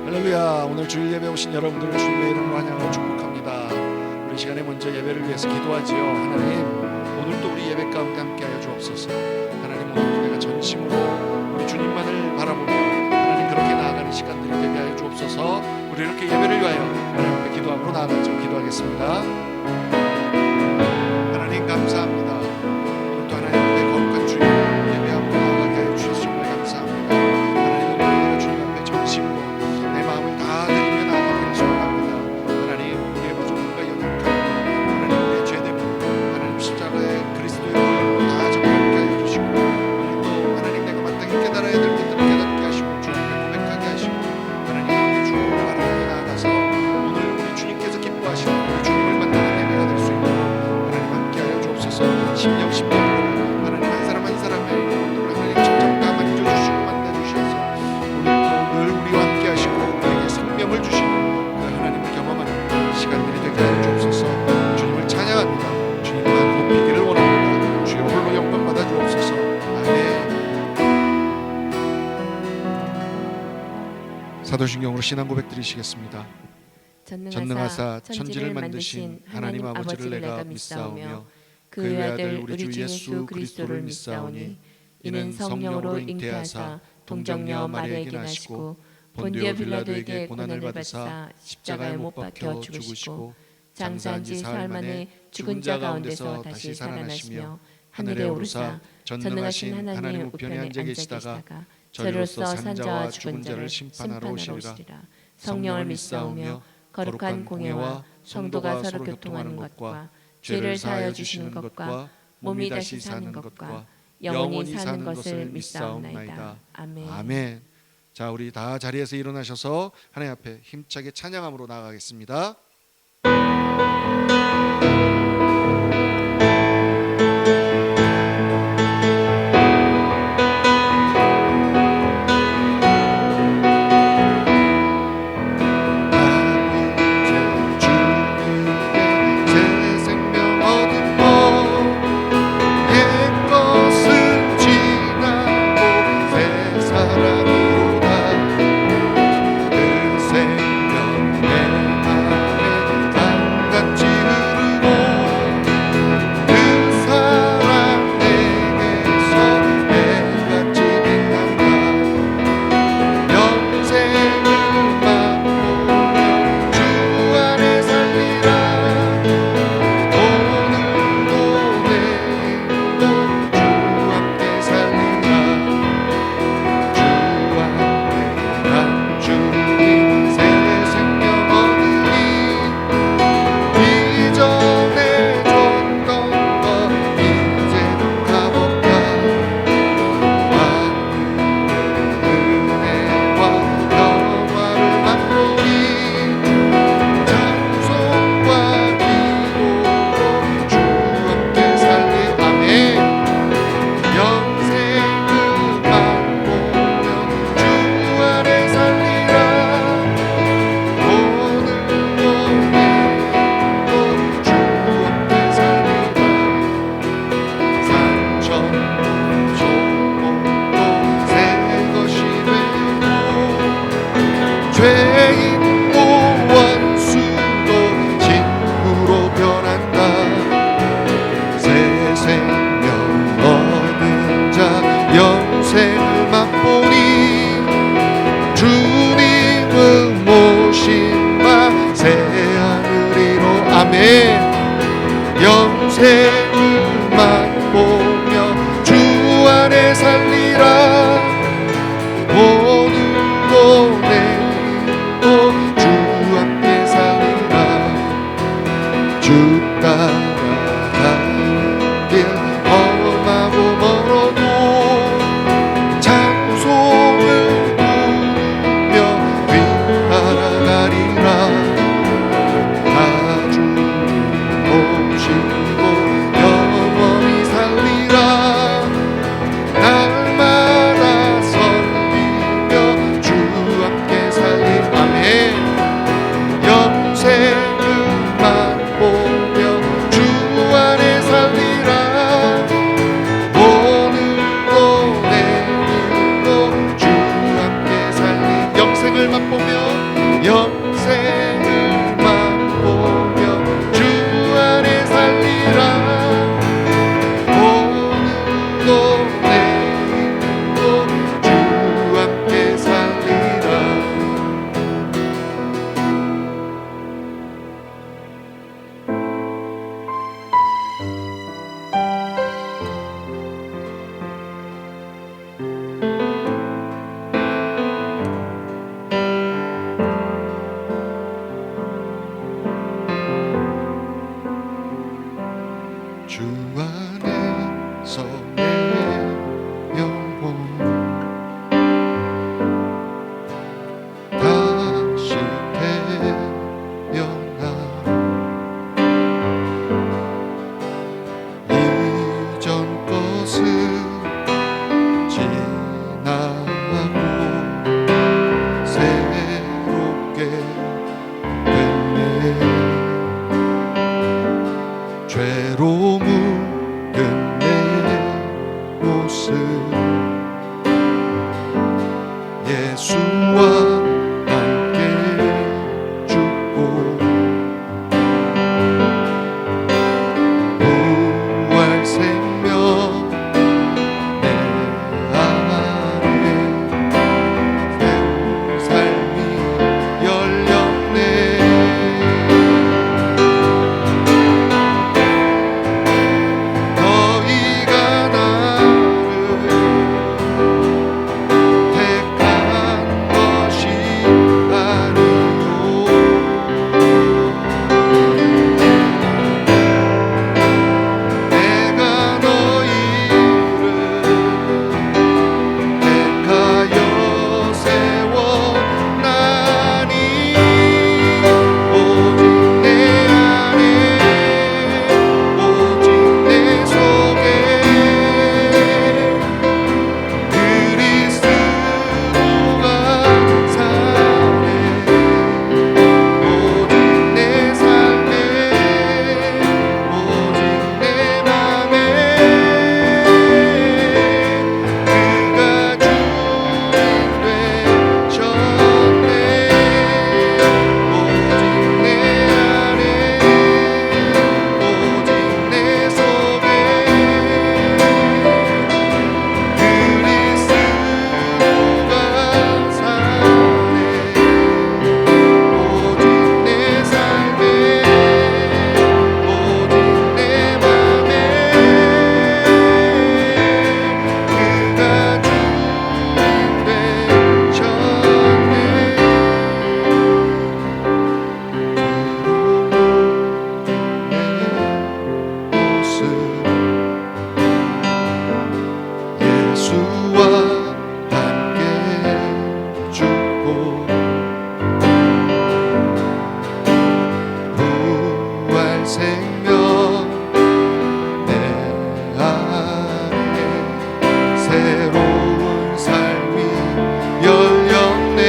할렐루야. 오늘 주일 예배 오신 여러분들을 주님의 이름으로 환영하고 축복합니다. 우리 시간에 먼저 예배를 위해서 기도하지요. 하나님, 오늘도 우리 예배 가운데 함께하여 주옵소서. 하나님, 오늘도 내가 전심으로 우리 주님만을 바라보며 하나님 그렇게 나아가는 시간들이 되게 하여 주옵소서. 우리 이렇게 예배를 위하여 하나님 앞에 기도함으로 나아가죠. 기도하겠습니다. 하나님 감사합니다. 오늘도 하나님 앞에 거룩한 주님 예배함으로 나아가게 하여 주셔서 정말 감사합니다. 하나님, 오늘 내가 주님 앞에 전심으로 내 마음을 다 드리며 나아가기를 소원합니다. 하나님, 우리의 부족함과 연약함, 하나님 우리의 죄됨을 하나님 십자가의 그리스도의 보혈로 다 정결케 하여 주시고, 오늘도 하나님 내가 마땅히 깨달아야 될 것들을 깨닫게 하시고 주님을 고백하게 하시고 하나님 함께 주님을 바라보며 나아가서 오늘 우리 주님께서 기뻐하시는 우리 주님을 만나는 예배가 될 수 있도록 하나님 함께하여 주옵소서. 심령으로 하나님 한 사람 한 사람의 영혼들을 하나님 직접 다 만져주시고 만나주셔서 오늘도 늘 우리와 함께 하시고 우리에게 생명을 주시는 그 하나님을 경험하는 시간들이 되게 하여 주옵소서. 주님을 찬양합니다. 주님만 높이기를 원합니다. 주여 홀로 영광 받아 주옵소서. 아멘. 사도신경으로 신앙 고백 드리시겠습니다. 전능하사 천지를 만드신 하나님 아버지를 내가 믿사오며 그 외아들 우리 주 예수 그리스도를 믿사오니 이는 성령으로 잉태하사 동정녀 마리아에게 나시고 본디오 빌라도에게 고난을 받으사 십자가에 못 박혀 죽으시고 장사한 지 사흘 만에 죽은 자 가운데서 다시 살아나시며 하늘에 오르사 전능하신 하나님 우편에 앉아 계시다가 저리로서 산자와 죽은 자를 심판하러 오시리라. 성령을 믿사오며 거룩한 공예와 성도가 서로 교통하는 것과 죄를 사하여 주시는 것과 몸이 다시 사는 것과 영원히 사는 것을 믿사옵나이다. 아멘. 아멘. 자, 우리 다 자리에서 일어나셔서 하나님 앞에 힘차게 찬양함으로 나아가겠습니다. 영생을 맛보니 주님을 모신 바 새 하늘이로. 아멘. 영생을 맛보며 주 안에 살리라. 오늘도 내일도 주 함께 살리라. 주 따라가는 길 험하고 멀어도 찬송을 부르며 뒤따라가리라. 다 주님 모시고 영원히 살리라. 날마다 섬기며 주 함께 살리. 아멘. 영생을 맛보며 주 안에 살리라. 오늘도 내일도 주 함께 살리. 영생을 맛보며 영생을 맛보며 주 안에 살리라. 오늘도 내일도 주 함께 살리라. 주 안에서 내 영혼 다시 태어나 이전 것은 지나고 새롭게 됐네. 죄로 묻은 내 모습 예수와 함께 죽고 부활 생명 내 안에 새로운 삶이 열렸네.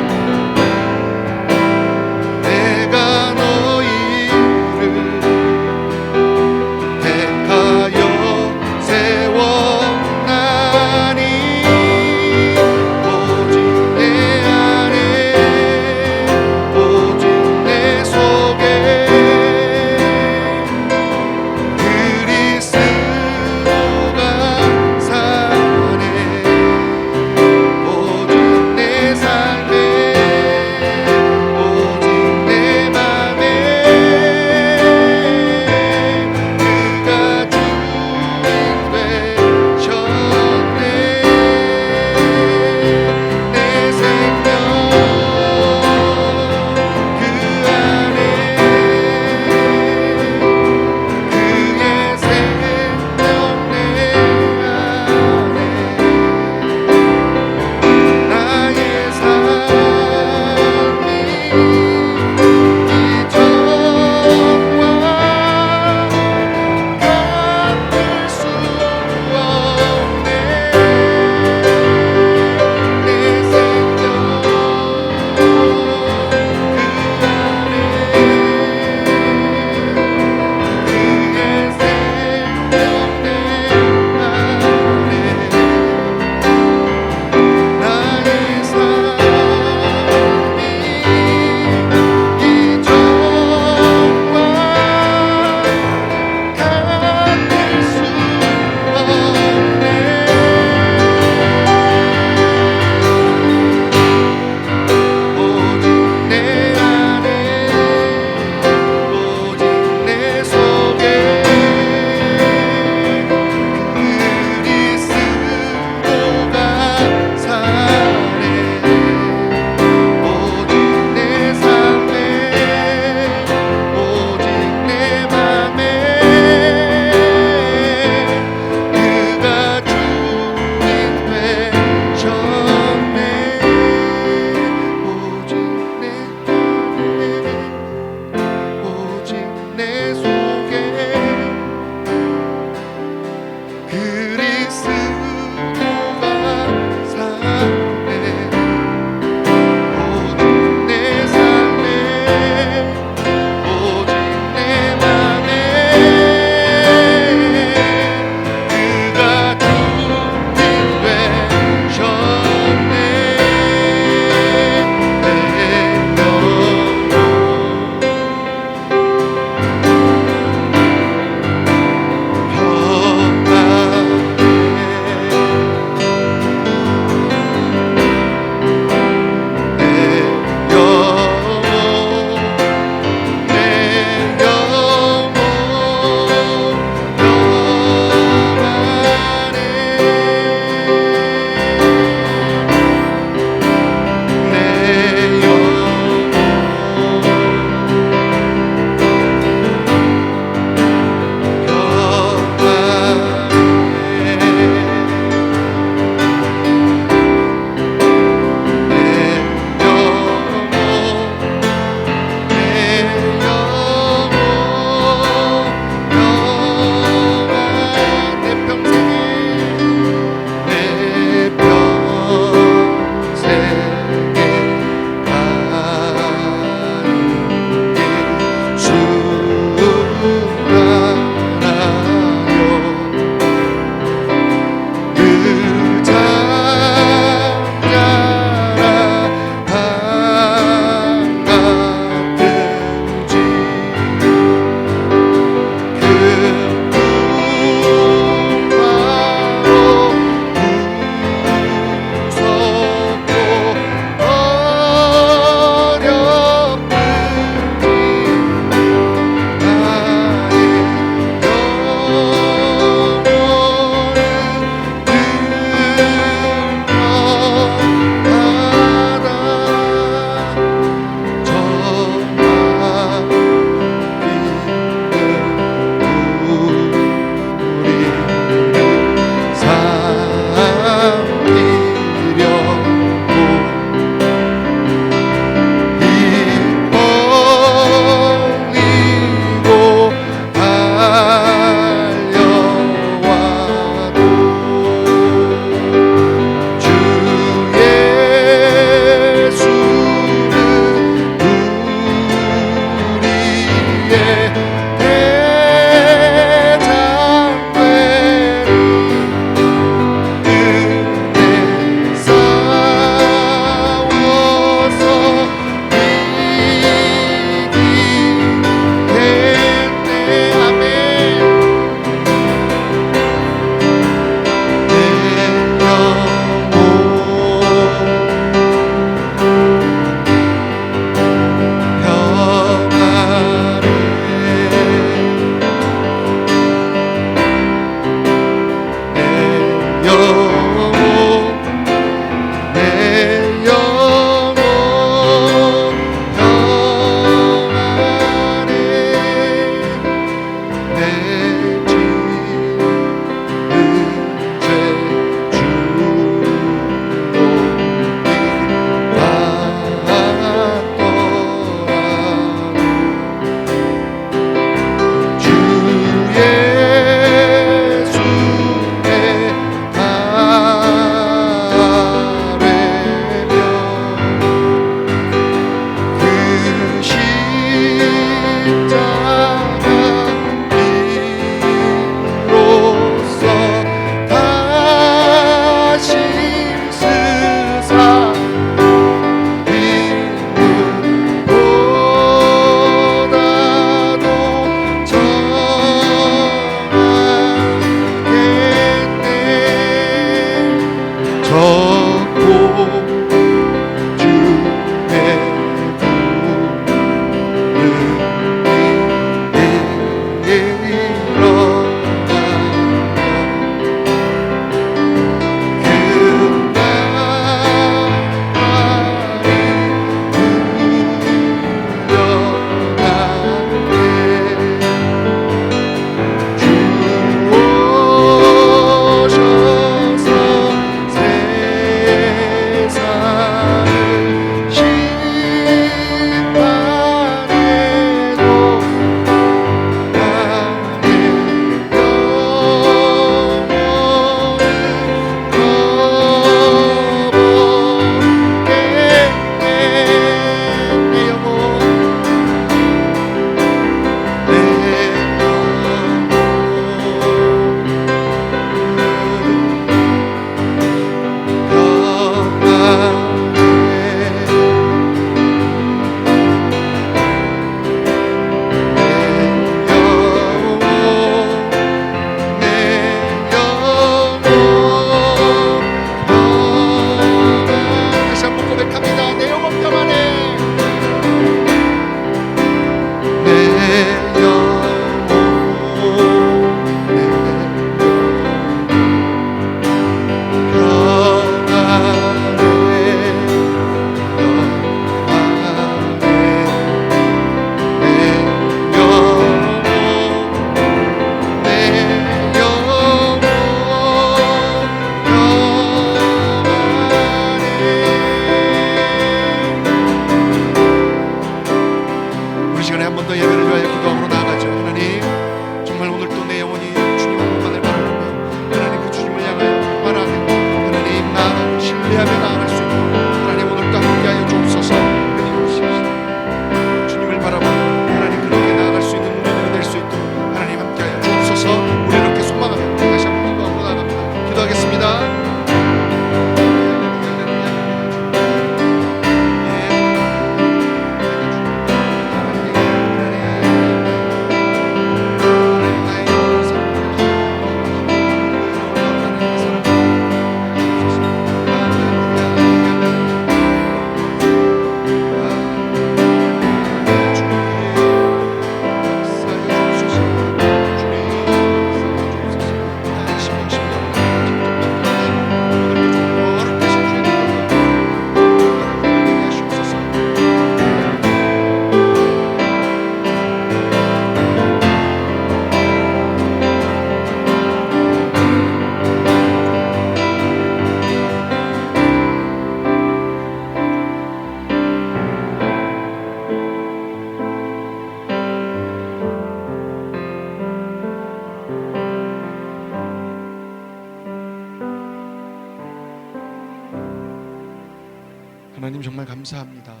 하나님 정말 감사합니다.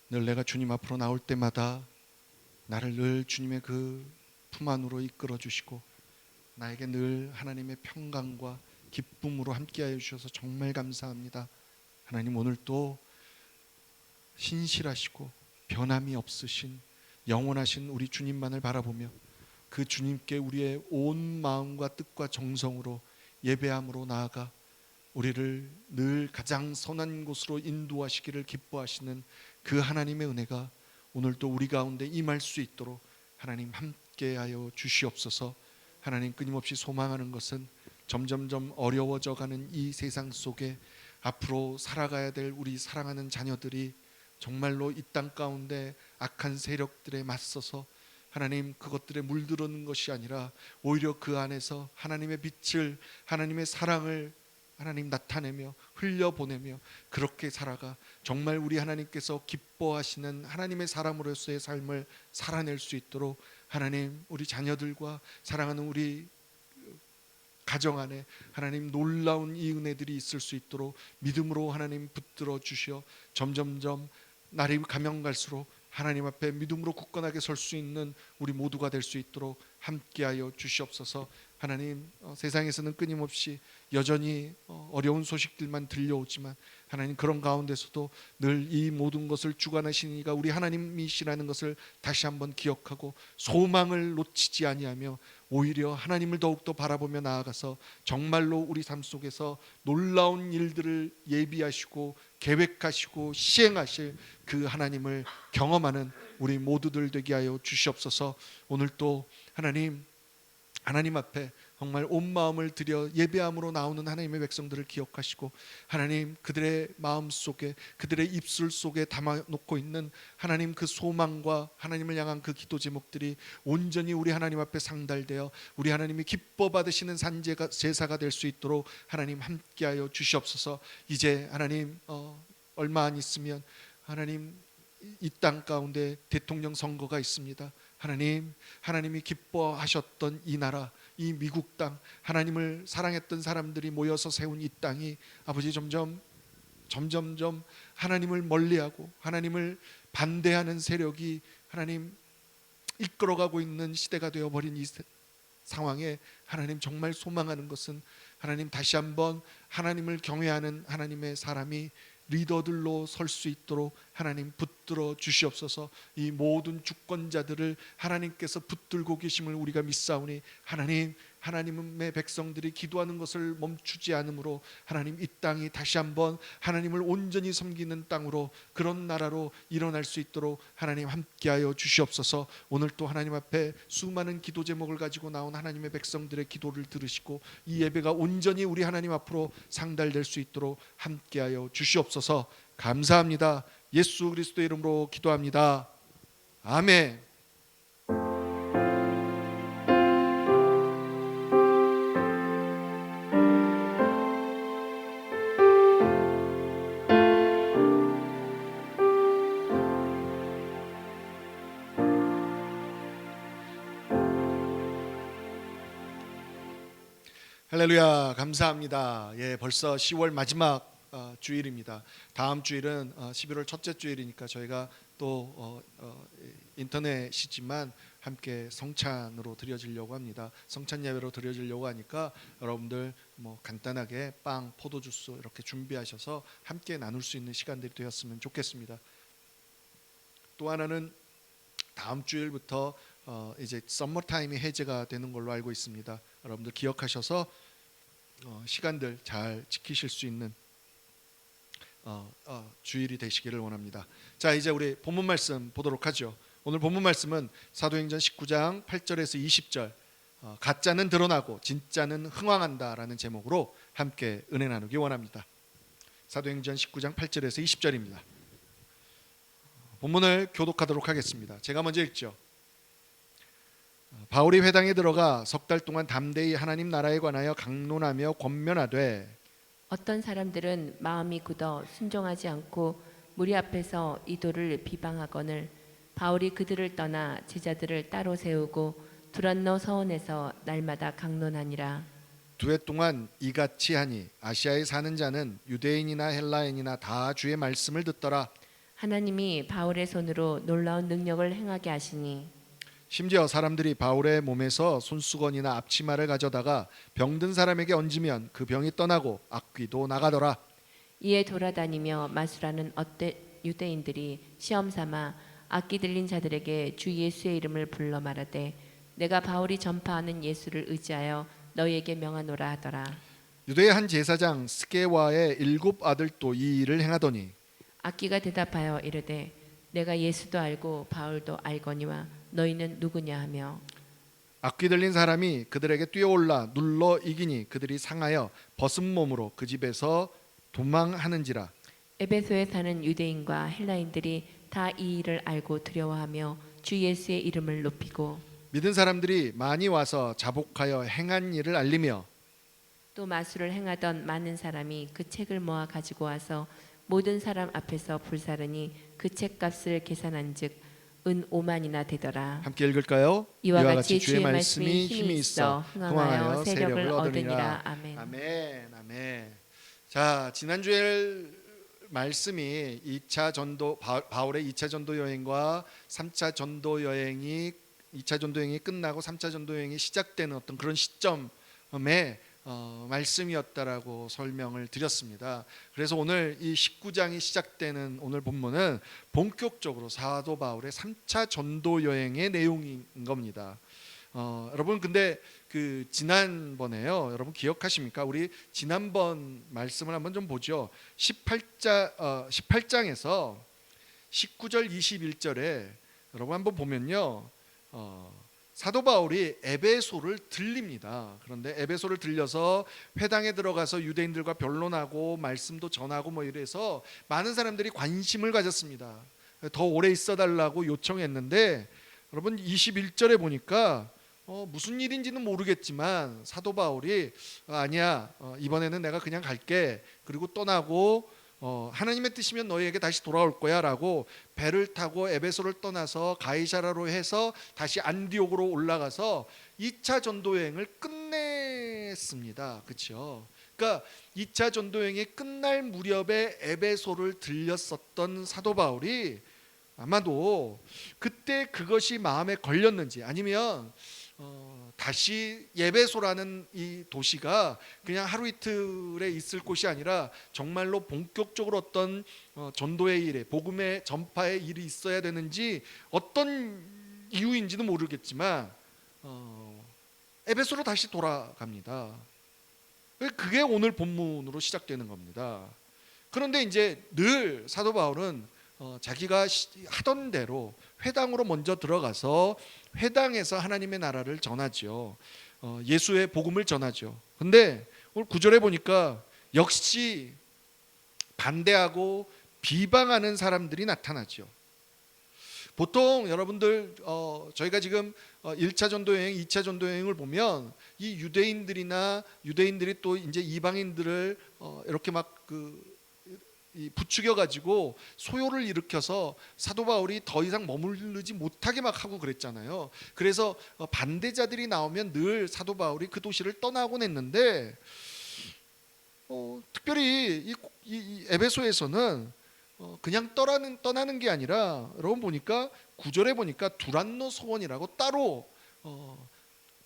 늘 내가 주님 앞으로 나올 때마다 나를 늘 주님의 그 품 안으로 이끌어 주시고 나에게 늘 하나님의 평강과 기쁨으로 함께하여 주셔서 정말 감사합니다. 하나님 오늘 또 신실하시고 변함이 없으신 영원하신 우리 주님만을 바라보며 그 주님께 우리의 온 마음과 뜻과 정성으로 예배함으로 나아가 우리를 늘 가장 선한 곳으로 인도하시기를 기뻐하시는 그 하나님의 은혜가 오늘도 우리 가운데 임할 수 있도록 하나님 함께하여 주시옵소서. 하나님 끊임없이 소망하는 것은 점점점 어려워져 가는 이 세상 속에 앞으로 살아가야 될 우리 사랑하는 자녀들이 정말로 이 땅 가운데 악한 세력들에 맞서서 하나님 그것들에 물들어는 것이 아니라 오히려 그 안에서 하나님의 빛을, 하나님의 사랑을 하나님 나타내며 흘려보내며 그렇게 살아가 정말 우리 하나님께서 기뻐하시는 하나님의 사람으로서의 삶을 살아낼 수 있도록 하나님 우리 자녀들과 사랑하는 우리 가정 안에 하나님 놀라운 이 은혜들이 있을 수 있도록 믿음으로 하나님 붙들어 주시어 점점점 날이 가면 갈수록 하나님 앞에 믿음으로 굳건하게 설 수 있는 우리 모두가 될 수 있도록 함께하여 주시옵소서. 하나님 세상에서는 끊임없이 여전히 어려운 소식들만 들려오지만 하나님 그런 가운데서도 늘 이 모든 것을 주관하시는 이가 우리 하나님이시라는 것을 다시 한번 기억하고 소망을 놓치지 아니하며 오히려 하나님을 더욱더 바라보며 나아가서 정말로 우리 삶 속에서 놀라운 일들을 예비하시고 계획하시고 시행하실 그 하나님을 경험하는 우리 모두들 되게 하여 주시옵소서. 오늘 또 하나님 앞에 정말 온 마음을 들여 예배함으로 나오는 하나님의 백성들을 기억하시고 하나님 그들의 마음 속에 그들의 입술 속에 담아놓고 있는 하나님 그 소망과 하나님을 향한 그 기도 제목들이 온전히 우리 하나님 앞에 상달되어 우리 하나님이 기뻐 받으시는 제사가 될 수 있도록 하나님 함께하여 주시옵소서. 이제 하나님 얼마 안 있으면 하나님 이 땅 가운데 대통령 선거가 있습니다. 하나님이 기뻐하셨던 이 나라, 이 미국 땅, 하나님을 사랑했던 사람들이 모여서 세운 이 땅이 아버지 점점점 하나님을 멀리하고 하나님을 반대하는 세력이 하나님 이끌어가고 있는 시대가 되어버린 이 상황에 하나님 정말 소망하는 것은 하나님 다시 한번 하나님을 경외하는 하나님의 사람이 리더들로 설 수 있도록 하나님 붙들어 주시옵소서. 이 모든 주권자들을 하나님께서 붙들고 계심을 우리가 믿사오니 하나님의 백성들이 기도하는 것을 멈추지 않으므로 하나님 이 땅이 다시 한번 하나님을 온전히 섬기는 땅으로 그런 나라로 일어날 수 있도록 하나님 함께하여 주시옵소서. 오늘 또 하나님 앞에 수많은 기도 제목을 가지고 나온 하나님의 백성들의 기도를 들으시고 이 예배가 온전히 우리 하나님 앞으로 상달될 수 있도록 함께하여 주시옵소서. 감사합니다. 예수 그리스도의 이름으로 기도합니다. 아멘. 할렐루야. 감사합니다. 벌써 10월 마지막 주일입니다. 다음 주일은 11월 첫째 주일이니까 저희가 또 인터넷이지만 함께 성찬으로 드려지려고 합니다. 성찬 예배로 드려지려고 하니까 여러분들 간단하게 빵, 포도주스 이렇게 준비하셔서 함께 나눌 수 있는 시간들이 되었으면 좋겠습니다. 또 하나는 다음 주일부터 이제 썸머타임이 해제가 되는 걸로 알고 있습니다. 여러분들 기억하셔서 시간들 잘 지키실 수 있는 주일이 되시기를 원합니다. 자, 이제 우리 본문 말씀 보도록 하죠. 오늘 본문 말씀은 사도행전 19장 8절에서 20절 가짜는 드러나고 진짜는 흥왕한다라는 제목으로 함께 은혜 나누기 원합니다. 사도행전 19장 8절에서 20절입니다. 본문을 교독하도록 하겠습니다. 제가 먼저 읽죠. 바울이 회당에 들어가 석 달 동안 담대히 하나님 나라에 관하여 강론하며 권면하되 어떤 사람들은 마음이 굳어 순종하지 않고 무리 앞에서 이도를 비방하거늘 바울이 그들을 떠나 제자들을 따로 세우고 두란노 서원에서 날마다 강론하니라. 두 해 동안 이같이 하니 아시아에 사는 자는 유대인이나 헬라인이나 다 주의 말씀을 듣더라. 하나님이 바울의 손으로 놀라운 능력을 행하게 하시니 심지어 사람들이 바울의 몸에서 손수건이나 앞치마를 가져다가 병든 사람에게 얹으면 그 병이 떠나고 악귀도 나가더라. 이에 돌아다니며 마술하는 유대인들이 시험 삼아 악기 들린 자들에게 주 예수의 이름을 불러 말하되 내가 바울이 전파하는 예수를 의지하여 너희에게 명하노라 하더라. 유대의 한 제사장 스게와의 7 아들도 이 일을 행하더니 악기가 대답하여 이르되 내가 예수도 알고 바울도 알거니와 너희는 누구냐 하며 악귀 들린 사람이 그들에게 뛰어올라 눌러 이기니 그들이 상하여 벗은 몸으로 그 집에서 도망하는지라. 에베소에 사는 유대인과 헬라인들이 다 이 일을 알고 두려워하며 주 예수의 이름을 높이고 믿은 사람들이 많이 와서 자복하여 행한 일을 알리며 또 마술을 행하던 많은 사람이 그 책을 모아 가지고 와서 모든 사람 앞에서 불사르니 그 책값을 계산한즉 은 5만이나 되더라. 함께 읽을까요? 이와 같이 주의 말씀이 힘이 있어 흥황하여 세력을 얻으니라. 아멘. 아멘. 아멘. 자, 지난주에 말씀이 2차 전도 바울의 2차 전도 여행과 3차 전도 여행이 2차 전도 여행이 끝나고 3차 전도 여행이 시작되는 어떤 그런 시점에 말씀이었다라고 설명을 드렸습니다. 그래서 오늘 이 19장이 시작되는 오늘 본문은 본격적으로 사도 바울의 3차 전도 여행의 내용인 겁니다. 여러분 근데 그 지난번에요. 여러분 기억하십니까? 우리 지난번 말씀을 한번 좀 보죠. 18장에서 19절 21절에 여러분 한번 보면요. 사도 바울이 에베소를 들립니다. 그런데 에베소를 들려서 회당에 들어가서 유대인들과 변론하고 말씀도 전하고 뭐 이래서 많은 사람들이 관심을 가졌습니다. 더 오래 있어 달라고 요청했는데 여러분 21절에 보니까 무슨 일인지는 모르겠지만 사도 바울이 아니야, 이번에는 내가 그냥 갈게. 그리고 떠나고 하나님의 뜻이면 너희에게 다시 돌아올 거야 라고 배를 타고 에베소를 떠나서 가이사라로 해서 다시 안디옥으로 올라가서 2차 전도여행을 끝냈습니다. 그렇죠? 그러니까 2차 전도여행이 끝날 무렵에 에베소를 들렸었던 사도 바울이 아마도 그때 그것이 마음에 걸렸는지 아니면 다시 에베소라는 이 도시가 그냥 하루 이틀에 있을 곳이 아니라 정말로 본격적으로 어떤 전도의 일에 복음의 전파의 일이 있어야 되는지 어떤 이유인지는 모르겠지만 에베소로 다시 돌아갑니다. 그게 오늘 본문으로 시작되는 겁니다. 그런데 이제 늘 사도 바울은 자기가 하던 대로 회당으로 먼저 들어가서 회당에서 하나님의 나라를 전하죠. 예수의 복음을 전하죠. 근데 오늘 9절에 보니까 역시 반대하고 비방하는 사람들이 나타나죠. 보통 여러분들 저희가 지금 1차 전도여행, 2차 전도여행을 보면 이 유대인들이 또 이제 이방인들을 이렇게 막 부추겨 가지고 소요를 일으켜서 사도 바울이 더 이상 머무르지 못하게 막 하고 그랬잖아요. 그래서 반대자들이 나오면 늘 사도 바울이 그 도시를 떠나곤 했는데 특별히 이 에베소에서는 그냥 떠나는 게 아니라 여러분 보니까 9절에 보니까 두란노 소원이라고 따로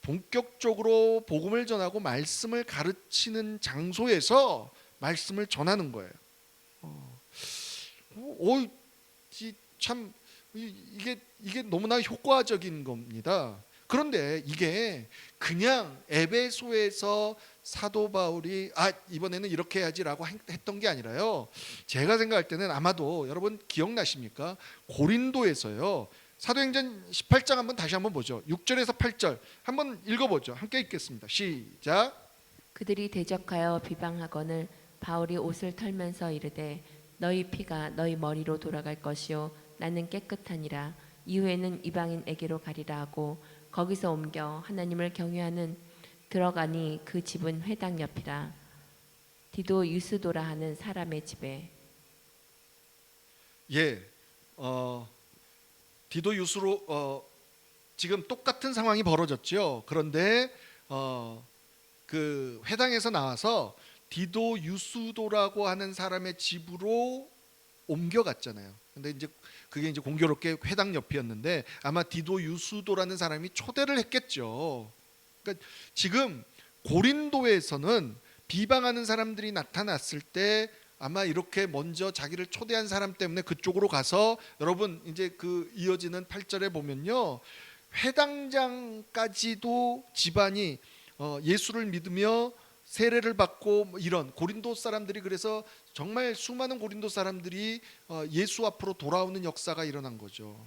본격적으로 복음을 전하고 말씀을 가르치는 장소에서 말씀을 전하는 거예요. 참 이게 너무나 효과적인 겁니다. 그런데 이게 그냥 에베소에서 사도 바울이 이번에는 이렇게 해야지라고 했던 게 아니라요. 제가 생각할 때는 아마도 여러분 기억나십니까? 고린도에서요. 사도행전 18장 한번 다시 한번 보죠. 6절에서 8절 한번 읽어보죠. 함께 읽겠습니다. 시작. 그들이 대적하여 비방하거늘 바울이 옷을 털면서 이르되 너희 피가 너희 머리로 돌아갈 것이요 나는 깨끗하니라. 이후에는 이방인에게로 가리라 하고 거기서 옮겨 하나님을 경외하는 들어가니 그 집은 회당 옆이라. 디도 유스도라 하는 사람의 집에. 디도 유스로 지금 똑같은 상황이 벌어졌죠. 그런데 그 회당에서 나와서 디도 유스도라고 하는 사람의 집으로 옮겨갔잖아요. 근데 이제 그게 이제 공교롭게 회당 옆이었는데 아마 디도 유스도라는 사람이 초대를 했겠죠. 그러니까 지금 고린도에서는 비방하는 사람들이 나타났을 때 아마 이렇게 먼저 자기를 초대한 사람 때문에 그쪽으로 가서, 여러분 이제 그 이어지는 8절에 보면요, 회당장까지도 집안이 예수를 믿으며 세례를 받고 뭐 이런 고린도 사람들이, 그래서 정말 수많은 고린도 사람들이 예수 앞으로 돌아오는 역사가 일어난 거죠.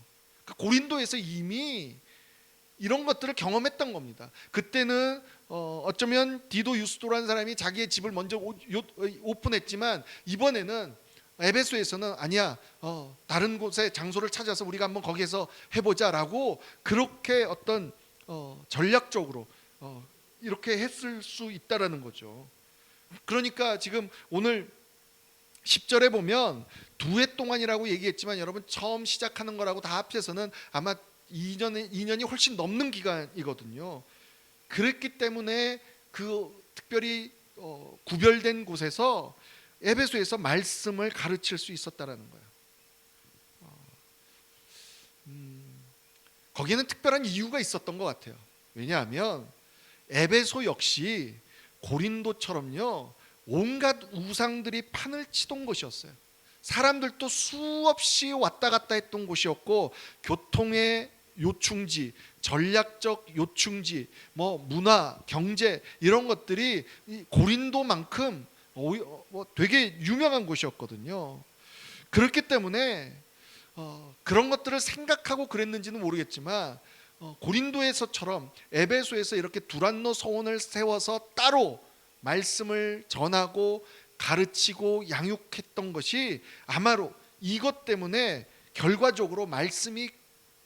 그러니까 고린도에서 이미 이런 것들을 경험했던 겁니다. 그때는 어쩌면 디도 유스도라는 사람이 자기의 집을 먼저 오픈했지만 이번에는 에베소에서는 아니야, 다른 곳에 장소를 찾아서 우리가 한번 거기에서 해보자라고 그렇게 어떤 전략적으로 이렇게 했을 수 있다라는 거죠. 그러니까 지금 오늘 10절에 보면 두 해 동안이라고 얘기했지만 여러분 처음 시작하는 거라고 다 합해서는 아마 2년이 훨씬 넘는 기간이거든요. 그랬기 때문에 그 특별히 구별된 곳에서 에베소에서 말씀을 가르칠 수 있었다라는 거예요. 거기에는 특별한 이유가 있었던 것 같아요. 왜냐하면 에베소 역시 고린도처럼요, 온갖 우상들이 판을 치던 곳이었어요. 사람들도 수없이 왔다 갔다 했던 곳이었고, 교통의 요충지, 전략적 요충지, 뭐 문화, 경제 이런 것들이 고린도만큼 되게 유명한 곳이었거든요. 그렇기 때문에 그런 것들을 생각하고 그랬는지는 모르겠지만 고린도에서처럼 에베소에서 이렇게 두란노 서원을 세워서 따로 말씀을 전하고 가르치고 양육했던 것이 아마로 이것 때문에 결과적으로 말씀이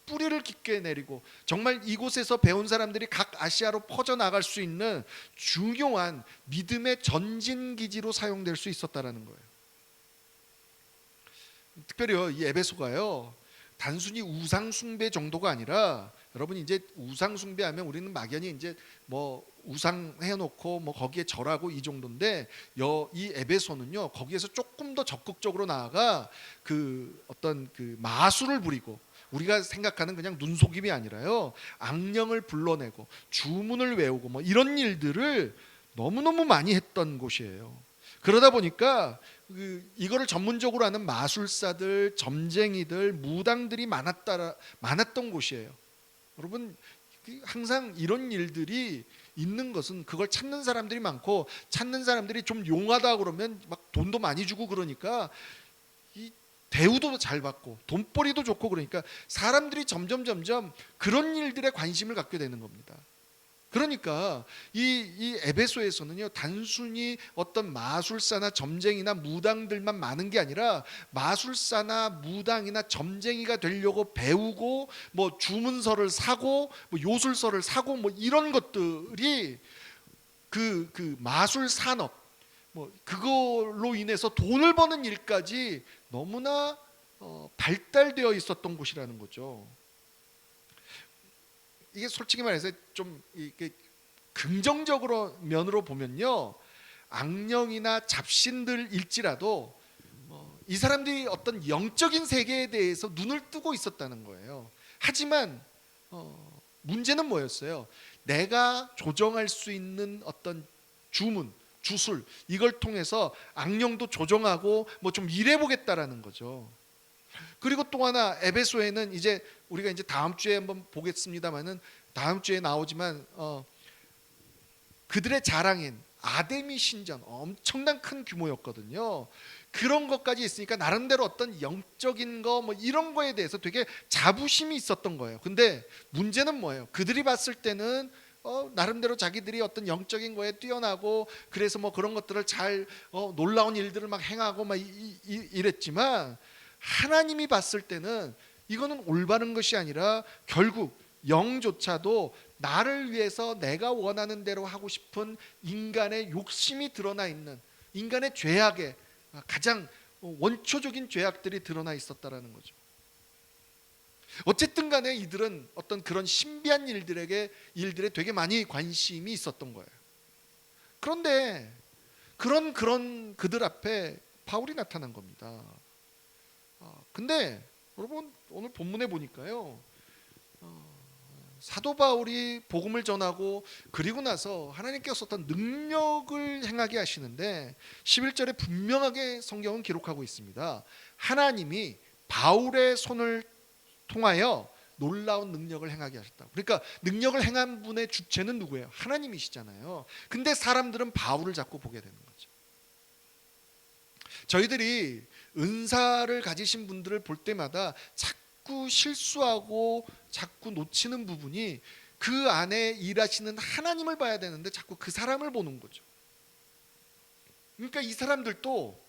뿌리를 깊게 내리고 정말 이곳에서 배운 사람들이 각 아시아로 퍼져나갈 수 있는 중요한 믿음의 전진기지로 사용될 수 있었다라는 거예요. 특별히 이 에베소가요, 단순히 우상 숭배 정도가 아니라, 여러분 이제 우상 숭배하면 우리는 막연히 이제 뭐 우상 해놓고 뭐 거기에 절하고 이 정도인데, 이 에베소는요 거기에서 조금 더 적극적으로 나아가 그 어떤 그 마술을 부리고, 우리가 생각하는 그냥 눈속임이 아니라요, 악령을 불러내고 주문을 외우고 뭐 이런 일들을 너무너무 많이 했던 곳이에요. 그러다 보니까 이거를 전문적으로 하는 마술사들, 점쟁이들, 무당들이 많았던 곳이에요. 여러분 항상 이런 일들이 있는 것은 그걸 찾는 사람들이 많고, 찾는 사람들이 좀 용하다 그러면 막 돈도 많이 주고 그러니까 이 대우도 잘 받고 돈벌이도 좋고, 그러니까 사람들이 점점 그런 일들에 관심을 갖게 되는 겁니다. 그러니까 이 에베소에서는요, 단순히 어떤 마술사나 점쟁이나 무당들만 많은 게 아니라 마술사나 무당이나 점쟁이가 되려고 배우고 뭐 주문서를 사고 뭐 요술서를 사고 뭐 이런 것들이 그 마술 산업, 뭐 그걸로 인해서 돈을 버는 일까지 너무나 발달되어 있었던 곳이라는 거죠. 이게 솔직히 말해서 좀 이렇게 긍정적으로 면으로 보면요, 악령이나 잡신들일지라도 이 사람들이 어떤 영적인 세계에 대해서 눈을 뜨고 있었다는 거예요. 하지만 문제는 뭐였어요? 내가 조정할 수 있는 어떤 주문, 주술, 이걸 통해서 악령도 조정하고 뭐 좀 일해보겠다라는 거죠. 그리고 또 하나, 에베소에는 이제 우리가 이제 다음 주에 한번 보겠습니다만은, 다음 주에 나오지만 그들의 자랑인 아데미 신전 엄청난 큰 규모였거든요. 그런 것까지 있으니까 나름대로 어떤 영적인 거 뭐 이런 거에 대해서 되게 자부심이 있었던 거예요. 근데 문제는 뭐예요? 그들이 봤을 때는 나름대로 자기들이 어떤 영적인 거에 뛰어나고, 그래서 뭐 그런 것들을 잘 놀라운 일들을 막 행하고 막 이랬지만, 하나님이 봤을 때는 이거는 올바른 것이 아니라 결국 영조차도 나를 위해서 내가 원하는 대로 하고 싶은 인간의 욕심이 드러나 있는, 인간의 죄악의 가장 원초적인 죄악들이 드러나 있었다라는 거죠. 어쨌든 간에 이들은 어떤 그런 신비한 일들에 되게 많이 관심이 있었던 거예요. 그런데 그런 그들 앞에 바울이 나타난 겁니다. 근데 여러분 오늘 본문에 보니까요, 사도 바울이 복음을 전하고 그리고 나서 하나님께서 어떤 능력을 행하게 하시는데 11절에 분명하게 성경은 기록하고 있습니다. 하나님이 바울의 손을 통하여 놀라운 능력을 행하게 하셨다. 그러니까 능력을 행한 분의 주체는 누구예요? 하나님이시잖아요. 근데 사람들은 바울을 자꾸 보게 되는 거죠. 저희들이 은사를 가지신 분들을 볼 때마다 자꾸 실수하고 자꾸 놓치는 부분이 그 안에 일하시는 하나님을 봐야 되는데 자꾸 그 사람을 보는 거죠. 그러니까 이 사람들도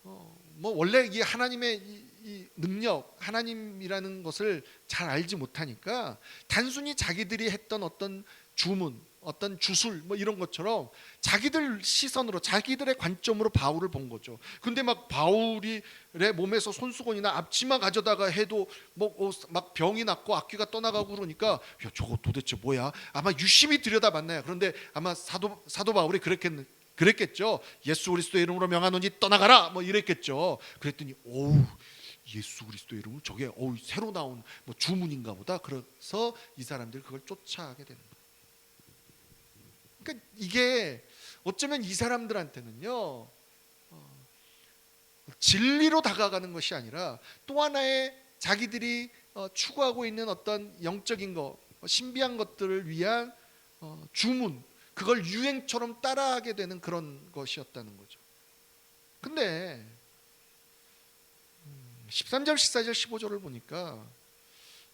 뭐 원래 이 하나님의 이 능력, 하나님이라는 것을 잘 알지 못하니까 단순히 자기들이 했던 어떤 주문, 어떤 주술 뭐 이런 것처럼 자기들 시선으로, 자기들의 관점으로 바울을 본 거죠. 근데 막 바울이 몸에서 손수건이나 앞치마 가져다가 해도 뭐 막 병이 났고 악귀가 떠나가고 그러니까 야, 저거 도대체 뭐야? 아마 유심히 들여다봤나요? 그런데 아마 사도 바울이 그랬겠죠. 예수 그리스도의 이름으로 명하노니 떠나가라 뭐 이랬겠죠. 그랬더니 오우, 예수 그리스도의 이름으로 저게 새로 나온 뭐 주문인가 보다. 그래서 이 사람들이 그걸 쫓아가게 되는 거예요. 그러니까 이게 어쩌면 이 사람들한테는요, 진리로 다가가는 것이 아니라 또 하나의 자기들이 추구하고 있는 어떤 영적인 것, 신비한 것들을 위한 주문, 그걸 유행처럼 따라하게 되는 그런 것이었다는 거죠. 근데 13절, 14절, 15절을 보니까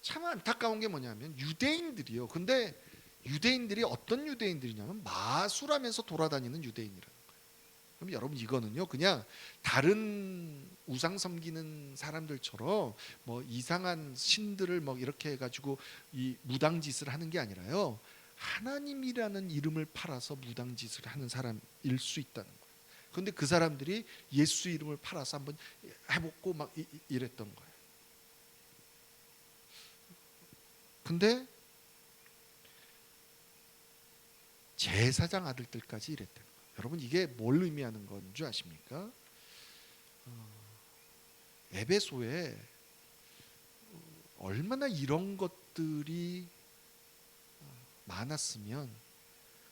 참 안타까운 게 뭐냐면 유대인들이요. 근데 유대인들이 어떤 유대인들이냐면 마술하면서 돌아다니는 유대인이라는 거예요. 그럼 여러분 이거는요, 그냥 다른 우상 섬기는 사람들처럼 뭐 이상한 신들을 뭐 이렇게 해가지고 이 무당짓을 하는 게 아니라요, 하나님이라는 이름을 팔아서 무당짓을 하는 사람일 수 있다는 거예요. 그런데 그 사람들이 예수 이름을 팔아서 한번 해보고 막 이랬던 거예요. 근데 제사장 아들들까지 이랬다는 거예요. 여러분 이게 뭘 의미하는 건 줄 아십니까? 에베소에 얼마나 이런 것들이 많았으면,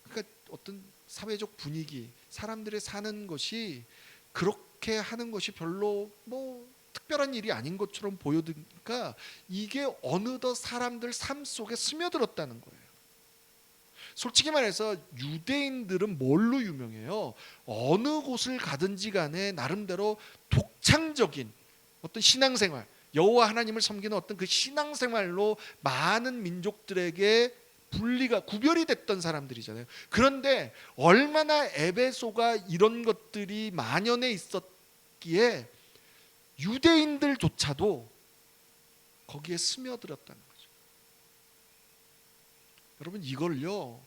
그러니까 어떤 사회적 분위기, 사람들의 사는 것이 그렇게 하는 것이 별로 뭐 특별한 일이 아닌 것처럼 보여드니까 이게 어느덧 사람들 삶 속에 스며들었다는 거예요. 솔직히 말해서 유대인들은 뭘로 유명해요? 어느 곳을 가든지 간에 나름대로 독창적인 어떤 신앙생활, 여호와 하나님을 섬기는 어떤 그 신앙생활로 많은 민족들에게 구별이 됐던 사람들이잖아요. 그런데 얼마나 에베소가 이런 것들이 만연해 있었기에 유대인들조차도 거기에 스며들었다는 거죠. 여러분 이걸요,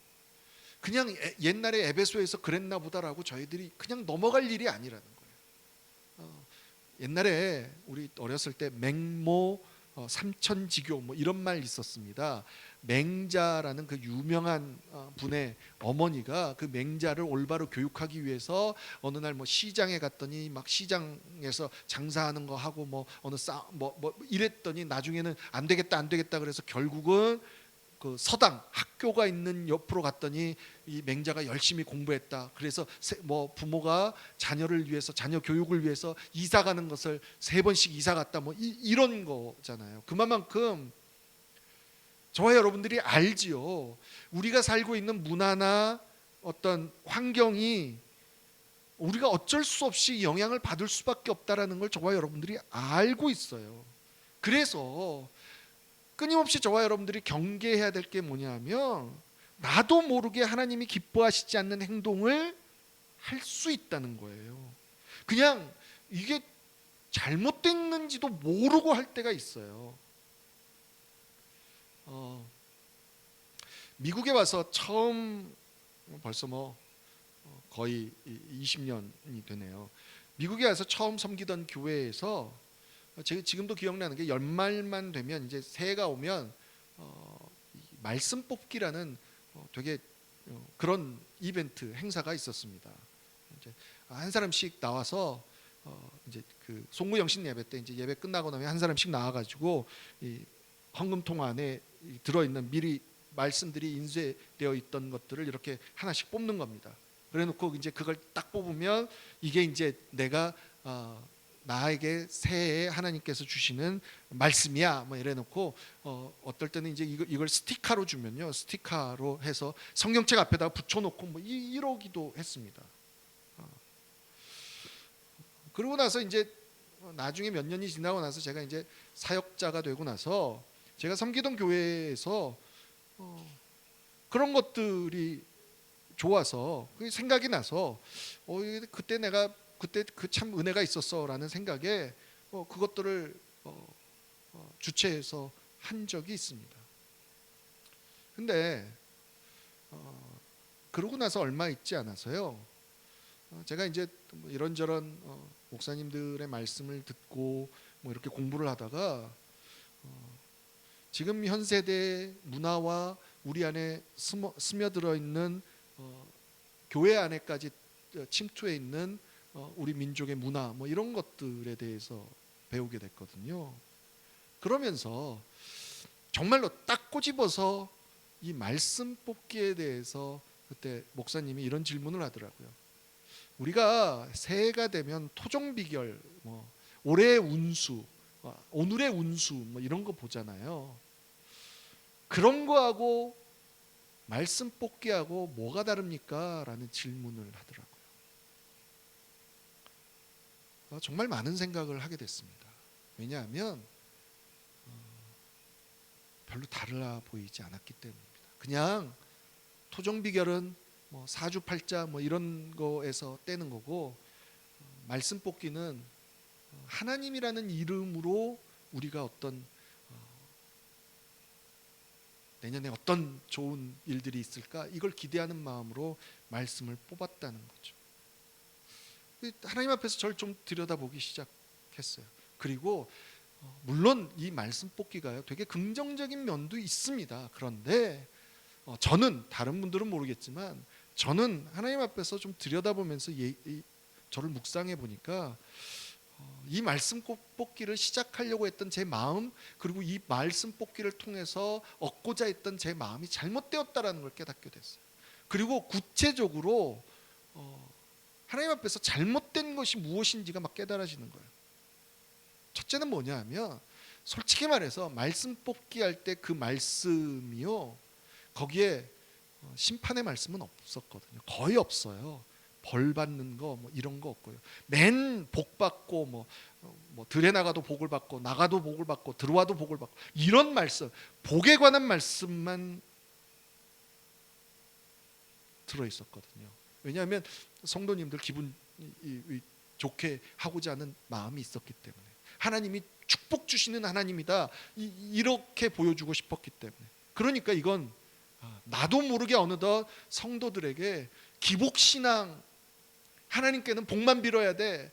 그냥 옛날에 에베소에서 그랬나 보다라고 저희들이 그냥 넘어갈 일이 아니라는 거예요. 옛날에 우리 어렸을 때 맹모 삼천지교 뭐 이런 말 있었습니다. 맹자라는 그 유명한 분의 어머니가 그 맹자를 올바로 교육하기 위해서 어느 날 뭐 시장에 갔더니 막 시장에서 장사하는 거 하고 뭐 어느 뭐 이랬더니 나중에는 안 되겠다 그래서 결국은 그 서당 학교가 있는 옆으로 갔더니 이 맹자가 열심히 공부했다. 그래서 뭐 부모가 자녀를 위해서, 자녀 교육을 위해서 이사 가는 것을 3번씩 이사 갔다 뭐 이런 거잖아요. 그만큼 저와 여러분들이 알지요. 우리가 살고 있는 문화나 어떤 환경이 우리가 어쩔 수 없이 영향을 받을 수밖에 없다라는 걸 저와 여러분들이 알고 있어요. 그래서 끊임없이 저와 여러분들이 경계해야 될 게 뭐냐면, 나도 모르게 하나님이 기뻐하시지 않는 행동을 할 수 있다는 거예요. 그냥 이게 잘못됐는지도 모르고 할 때가 있어요. 미국에 와서 처음, 벌써 뭐 거의 20년이 되네요. 미국에 와서 처음 섬기던 교회에서 지금도 기억나는 게 연말만 되면 이제 새해가 오면 말씀 뽑기라는 되게 그런 이벤트 행사가 있었습니다. 이제 한 사람씩 나와서 이제 그 송구영신 예배 때 이제 예배 끝나고 나면 한 사람씩 나와가지고 이 헌금통 안에 들어있는 미리 말씀들이 인쇄되어 있던 것들을 이렇게 하나씩 뽑는 겁니다. 그래놓고 이제 그걸 딱 뽑으면 이게 이제 내가 나에게 새해에 하나님께서 주시는 말씀이야 뭐 이래놓고 어떨 때는 이제 이걸 스티커로 주면요, 스티커로 해서 성경책 앞에다가 붙여놓고 뭐 이러기도 했습니다. 그러고 나서 이제 나중에 몇 년이 지나고 나서 제가 이제 사역자가 되고 나서 제가 섬기던 교회에서 그런 것들이 좋아서 생각이 나서 그때 내가 그때 그 참 은혜가 있었어라는 생각에 그것들을 주최해서 한 적이 있습니다. 근데 그러고 나서 얼마 있지 않아서요, 제가 이제 뭐 이런저런 목사님들의 말씀을 듣고 뭐 이렇게 공부를 하다가 지금 현 세대 문화와 우리 안에 스며들어 있는 교회 안에까지 침투해 있는 우리 민족의 문화 뭐 이런 것들에 대해서 배우게 됐거든요. 그러면서 정말로 딱 꼬집어서 이 말씀 뽑기에 대해서 그때 목사님이 이런 질문을 하더라고요. 우리가 새해가 되면 토종 비결, 뭐 올해의 운수, 오늘의 운수 뭐 이런 거 보잖아요. 그런 거하고 말씀 뽑기하고 뭐가 다릅니까? 라는 질문을 하더라고요. 정말 많은 생각을 하게 됐습니다. 왜냐하면 별로 달라 보이지 않았기 때문입니다. 그냥 토종 비결은 뭐 사주팔자 뭐 이런 거에서 떼는 거고, 말씀 뽑기는 하나님이라는 이름으로 우리가 어떤 내년에 어떤 좋은 일들이 있을까 이걸 기대하는 마음으로 말씀을 뽑았다는 거죠. 하나님 앞에서 저를 좀 들여다보기 시작했어요. 그리고 물론 이 말씀 뽑기가요 되게 긍정적인 면도 있습니다. 그런데 저는, 다른 분들은 모르겠지만 저는 하나님 앞에서 좀 들여다보면서 저를 묵상해 보니까 이 말씀 뽑기를 시작하려고 했던 제 마음, 그리고 이 말씀 뽑기를 통해서 얻고자 했던 제 마음이 잘못되었다라는 걸 깨닫게 됐어요. 그리고 구체적으로 하나님 앞에서 잘못된 것이 무엇인지가 막 깨달아지는 거예요. 첫째는 뭐냐 하면, 솔직히 말해서 말씀 뽑기 할 때 그 말씀이요, 거기에 심판의 말씀은 없었거든요. 거의 없어요. 벌 받는 거 뭐 이런 거 없고요. 맨 복 받고 뭐 들에 나가도 복을 받고 나가도 복을 받고 들어와도 복을 받고 이런 말씀, 복에 관한 말씀만 들어 있었거든요. 왜냐하면 성도님들 기분 좋게 하고자 하는 마음이 있었기 때문에, 하나님이 축복 주시는 하나님이다 이렇게 보여주고 싶었기 때문에. 그러니까 이건 나도 모르게 어느덧 성도들에게 기복신앙, 하나님께는 복만 빌어야 돼,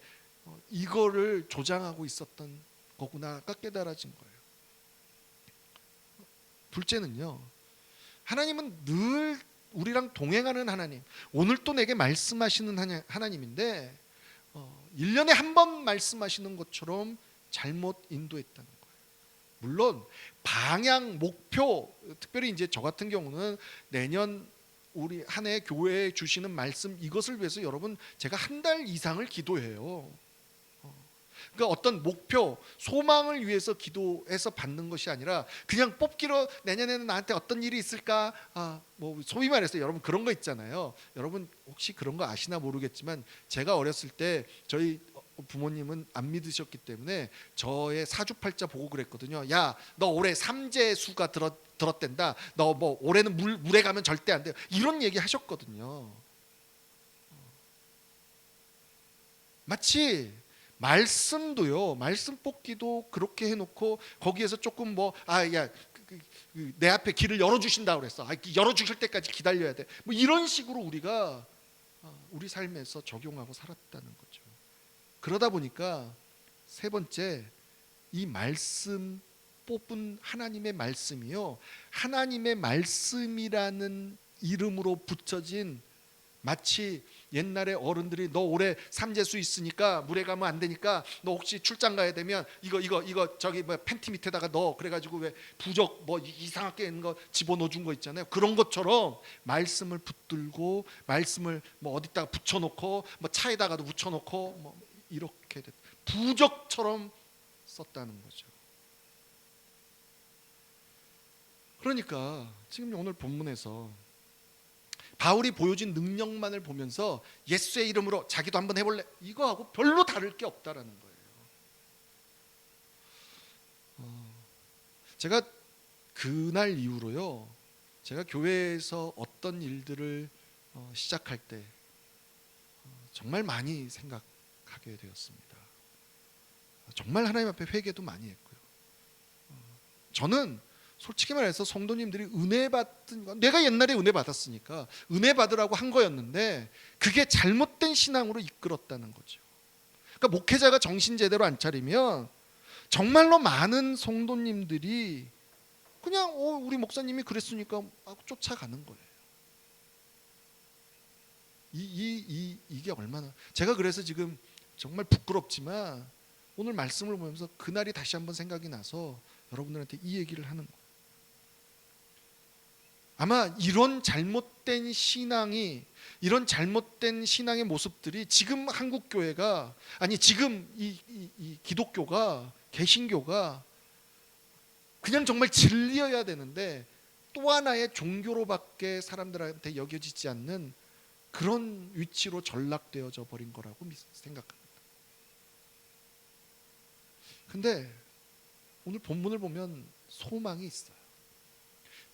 이거를 조장하고 있었던 거구나가 깨달아진 거예요. 둘째는요, 하나님은 늘 우리랑 동행하는 하나님, 오늘 또 내게 말씀하시는 하나님인데 1년에 한 번 말씀하시는 것처럼 잘못 인도했다는 거예요. 물론 방향, 목표, 특별히 이제 저 같은 경우는 내년 우리 한 해 교회에 주시는 말씀, 이것을 위해서 여러분 제가 한 달 이상을 기도해요. 그러니까 어떤 목표, 소망을 위해서 기도해서 받는 것이 아니라 그냥 뽑기로 내년에는 나한테 어떤 일이 있을까, 뭐 소위 말해서 여러분 그런 거 있잖아요. 여러분 혹시 그런 거 아시나 모르겠지만 제가 어렸을 때 저희 부모님은 안 믿으셨기 때문에 저의 사주팔자 보고 그랬거든요. 야, 너 올해 삼재수가 들었댄다. 너 뭐 올해는 물에 가면 절대 안 돼요. 이런 얘기 하셨거든요. 마치 말씀도요, 말씀 뽑기도 그렇게 해놓고 거기에서 조금 내 앞에 길을 열어주신다고 그랬어. 열어주실 때까지 기다려야 돼. 뭐 이런 식으로 우리가 우리 삶에서 적용하고 살았다는 거죠. 그러다 보니까 세 번째, 이 말씀 뽑은 하나님의 말씀이요, 하나님의 말씀이라는 이름으로 붙여진, 마치 옛날에 어른들이 너 올해 삼재수 있으니까 물에 가면 안 되니까 너 혹시 출장 가야 되면 이거 저기 뭐 팬티 밑에다가 넣어, 그래가지고 왜 부적 뭐 이상하게 있는 거 집어넣어 준 거 있잖아요. 그런 것처럼 말씀을 붙들고 말씀을 뭐 어디다가 붙여놓고 뭐 차에다가도 붙여놓고 뭐 이렇게 부적처럼 썼다는 거죠. 그러니까 지금 오늘 본문에서 바울이 보여준 능력만을 보면서 예수의 이름으로 자기도 한번 해볼래, 이거하고 별로 다를 게 없다라는 거예요. 제가 그날 이후로요, 제가 교회에서 어떤 일들을 시작할 때 정말 많이 생각하게 되었습니다. 정말 하나님 앞에 회개도 많이 했고요. 저는 솔직히 말해서 성도님들이 은혜 받은 거, 내가 옛날에 은혜 받았으니까 은혜 받으라고 한 거였는데 그게 잘못된 신앙으로 이끌었다는 거죠. 그러니까 목회자가 정신 제대로 안 차리면 정말로 많은 성도님들이 그냥 우리 목사님이 그랬으니까 하고 쫓아가는 거예요. 이게 얼마나, 제가 그래서 지금 정말 부끄럽지만 오늘 말씀을 보면서 그날이 다시 한번 생각이 나서 여러분들한테 이 얘기를 하는 거예요. 아마 이런 잘못된 신앙이, 이런 잘못된 신앙의 모습들이 지금 한국 교회가, 아니 지금 이 기독교가, 개신교가 그냥 정말 진리여야 되는데 또 하나의 종교로밖에 사람들한테 여겨지지 않는 그런 위치로 전락되어져 버린 거라고 생각합니다. 근데 오늘 본문을 보면 소망이 있어요.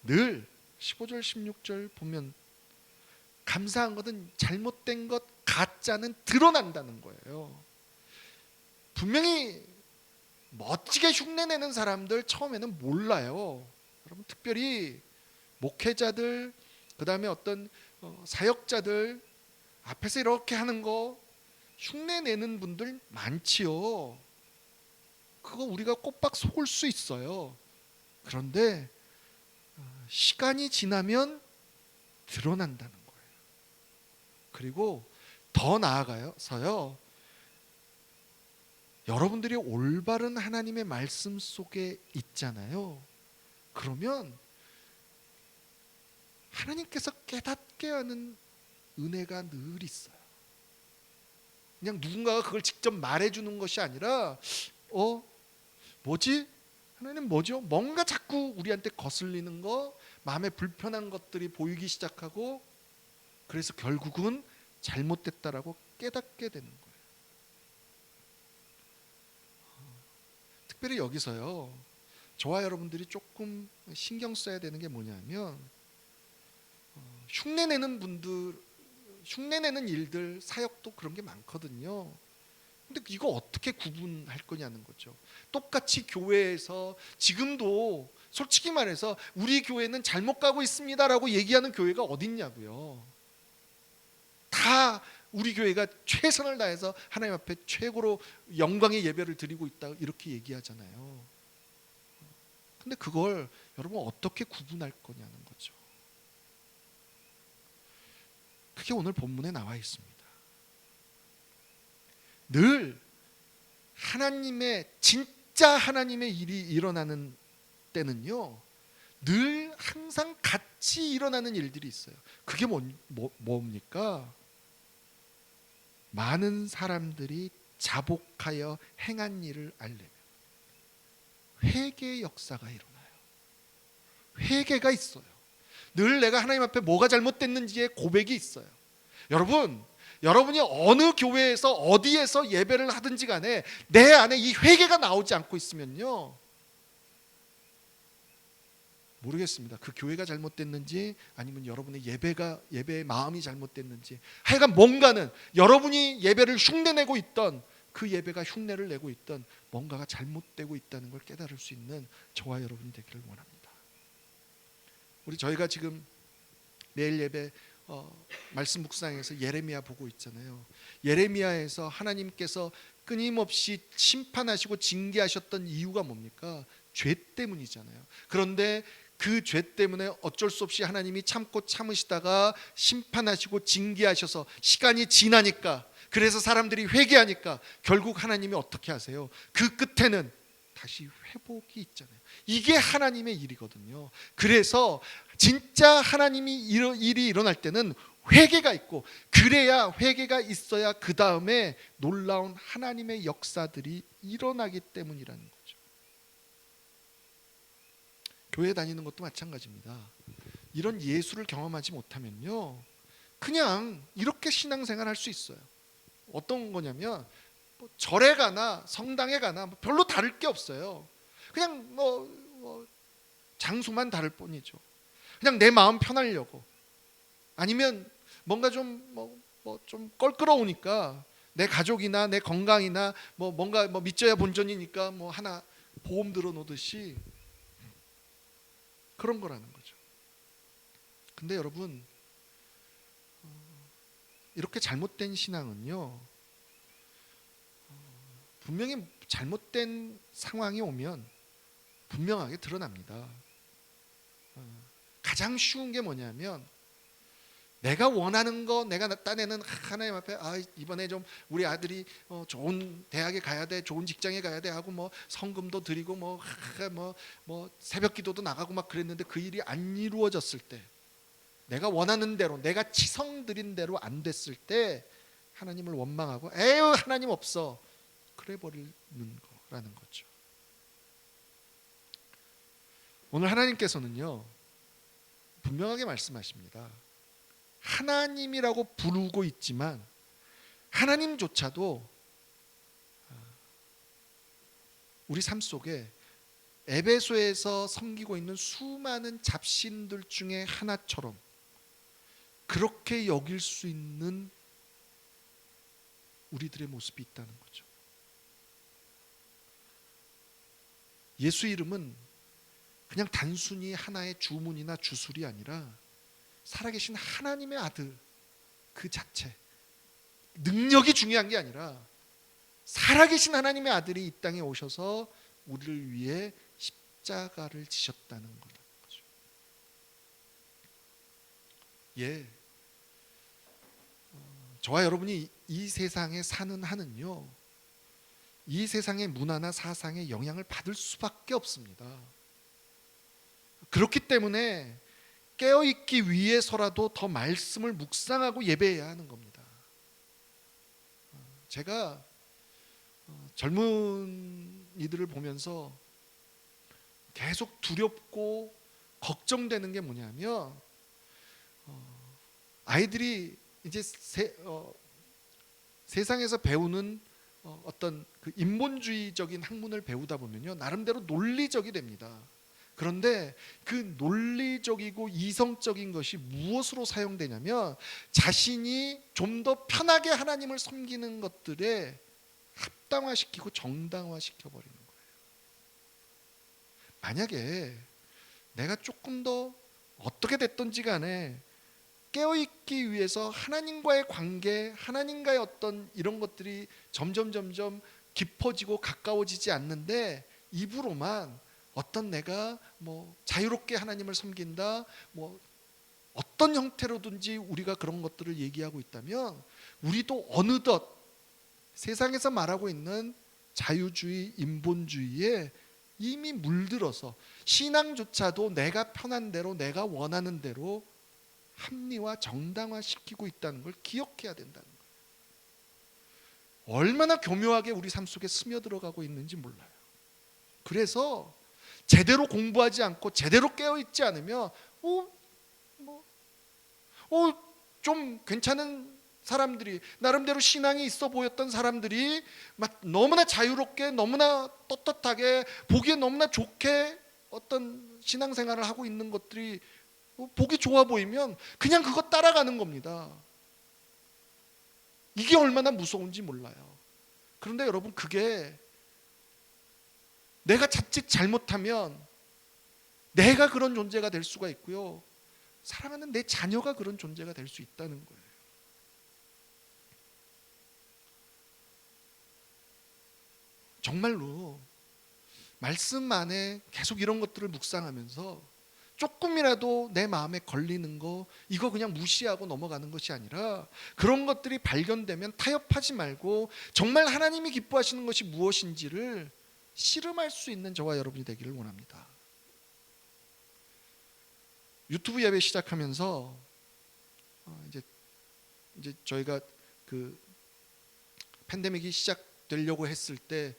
늘 15절 16절 보면 감사한 것은 잘못된 것, 가짜는 드러난다는 거예요. 분명히 멋지게 흉내내는 사람들 처음에는 몰라요. 여러분, 특별히 목회자들, 그 다음에 어떤 사역자들 앞에서 이렇게 하는 거 흉내내는 분들 많지요. 그거 우리가 꼬박 속을 수 있어요. 그런데 시간이 지나면 드러난다는 거예요. 그리고 더 나아가서요, 여러분들이 올바른 하나님의 말씀 속에 있잖아요. 그러면 하나님께서 깨닫게 하는 은혜가 늘 있어요. 그냥 누군가가 그걸 직접 말해주는 것이 아니라 뭐지? 하나님 뭐죠? 뭔가 자꾸 우리한테 거슬리는 거, 마음에 불편한 것들이 보이기 시작하고, 그래서 결국은 잘못됐다라고 깨닫게 되는 거예요. 특별히 여기서요, 저와 여러분들이 조금 신경 써야 되는 게 뭐냐면, 흉내내는 분들, 흉내내는 일들, 사역도 그런 게 많거든요. 근데 이거 어떻게 구분할 거냐는 거죠. 똑같이 교회에서 지금도 솔직히 말해서 우리 교회는 잘못 가고 있습니다라고 얘기하는 교회가 어딨냐고요. 다 우리 교회가 최선을 다해서 하나님 앞에 최고로 영광의 예배를 드리고 있다, 이렇게 얘기하잖아요. 근데 그걸 여러분 어떻게 구분할 거냐는 거죠. 그게 오늘 본문에 나와 있습니다. 늘 하나님의, 진짜 하나님의 일이 일어나는 때는요, 늘 항상 같이 일어나는 일들이 있어요. 그게 뭡니까? 많은 사람들이 자복하여 행한 일을 알려면 회개의 역사가 일어나요. 회개가 있어요. 늘 내가 하나님 앞에 뭐가 잘못됐는지의 고백이 있어요. 여러분이 어느 교회에서 어디에서 예배를 하든지 간에 내 안에 이 회개가 나오지 않고 있으면요, 모르겠습니다. 그 교회가 잘못됐는지 아니면 여러분의 예배의 마음이 잘못됐는지, 하여간 뭔가는 여러분이 예배를 흉내내고 있던 그 예배가 흉내를 내고 있던 뭔가가 잘못되고 있다는 걸 깨달을 수 있는 저와 여러분이 되기를 원합니다. 저희가 지금 매일 예배 말씀 묵상에서 예레미야 보고 있잖아요. 예레미야에서 하나님께서 끊임없이 심판하시고 징계하셨던 이유가 뭡니까? 죄 때문이잖아요. 그런데 그 죄 때문에 어쩔 수 없이 하나님이 참고 참으시다가 심판하시고 징계하셔서 시간이 지나니까, 그래서 사람들이 회개하니까 결국 하나님이 어떻게 하세요? 그 끝에는 다시 회복이 있잖아요. 이게 하나님의 일이거든요. 그래서 진짜 하나님이 일이 일어날 때는 회개가 있고, 그래야 회개가 있어야 그 다음에 놀라운 하나님의 역사들이 일어나기 때문이라는 거죠. 교회 다니는 것도 마찬가지입니다. 이런 예수를 경험하지 못하면요, 그냥 이렇게 신앙생활 할 수 있어요. 어떤 거냐면 뭐 절에 가나 성당에 가나 뭐 별로 다를 게 없어요. 그냥 뭐 장소만 다를 뿐이죠. 그냥 내 마음 편하려고, 아니면 뭔가 좀 좀 껄끄러우니까 내 가족이나 내 건강이나 뭔가 믿져야 본전이니까 하나 보험 들어 놓듯이 그런 거라는 거죠. 근데 여러분, 이렇게 잘못된 신앙은요, 분명히 잘못된 상황이 오면 분명하게 드러납니다. 가장 쉬운 게 뭐냐면, 내가 원하는 거 내가 따내는 하나님 앞에, 이번에 좀 우리 아들이 좋은 대학에 가야 돼, 좋은 직장에 가야 돼 하고 성금도 드리고 새벽 기도도 나가고 막 그랬는데 그 일이 안 이루어졌을 때, 내가 원하는 대로, 내가 치성 드린 대로 안 됐을 때 하나님을 원망하고 에휴 하나님 없어, 그래 버리는 거라는 거죠. 오늘 하나님께서는요, 분명하게 말씀하십니다. 하나님이라고 부르고 있지만 하나님조차도 우리 삶 속에 에베소에서 섬기고 있는 수많은 잡신들 중에 하나처럼 그렇게 여길 수 있는 우리들의 모습이 있다는 거죠. 예수 이름은 그냥 단순히 하나의 주문이나 주술이 아니라 살아계신 하나님의 아들 그 자체, 능력이 중요한 게 아니라 살아계신 하나님의 아들이 이 땅에 오셔서 우리를 위해 십자가를 지셨다는 거죠. 예, 저와 여러분이 이 세상에 사는 한은요, 이 세상의 문화나 사상에 영향을 받을 수밖에 없습니다. 그렇기 때문에 깨어있기 위해서라도 더 말씀을 묵상하고 예배해야 하는 겁니다. 제가 젊은이들을 보면서 계속 두렵고 걱정되는 게 뭐냐면, 아이들이 이제 세상에서 배우는 어떤 그 인본주의적인 학문을 배우다 보면요, 나름대로 논리적이 됩니다. 그런데 그 논리적이고 이성적인 것이 무엇으로 사용되냐면, 자신이 좀 더 편하게 하나님을 섬기는 것들에 합당화시키고 정당화시켜 버리는 거예요. 만약에 내가 조금 더 어떻게 됐든지 간에 깨어있기 위해서 하나님과의 관계, 하나님과의 어떤 이런 것들이 점점 깊어지고 가까워지지 않는데, 입으로만 어떤 내가 자유롭게 하나님을 섬긴다, 어떤 형태로든지 우리가 그런 것들을 얘기하고 있다면, 우리도 어느덧 세상에서 말하고 있는 자유주의, 인본주의에 이미 물들어서 신앙조차도 내가 편한 대로, 내가 원하는 대로 합리화, 정당화시키고 있다는 걸 기억해야 된다는 거예요. 얼마나 교묘하게 우리 삶 속에 스며들어가고 있는지 몰라요. 그래서 제대로 공부하지 않고 제대로 깨어있지 않으면 좀 괜찮은 사람들이, 나름대로 신앙이 있어 보였던 사람들이 막 너무나 자유롭게, 너무나 떳떳하게, 보기에 너무나 좋게 어떤 신앙생활을 하고 있는 것들이 보기 좋아 보이면 그냥 그거 따라가는 겁니다. 이게 얼마나 무서운지 몰라요. 그런데 여러분, 그게 내가 자칫 잘못하면 내가 그런 존재가 될 수가 있고요, 사랑하는 내 자녀가 그런 존재가 될 수 있다는 거예요. 정말로 말씀 안에 계속 이런 것들을 묵상하면서 조금이라도 내 마음에 걸리는 거 이거 그냥 무시하고 넘어가는 것이 아니라 그런 것들이 발견되면 타협하지 말고 정말 하나님이 기뻐하시는 것이 무엇인지를 씨름할 수 있는 저와 여러분이 되기를 원합니다. 유튜브 예배 시작하면서 이제 저희가 그 팬데믹이 시작되려고 했을 때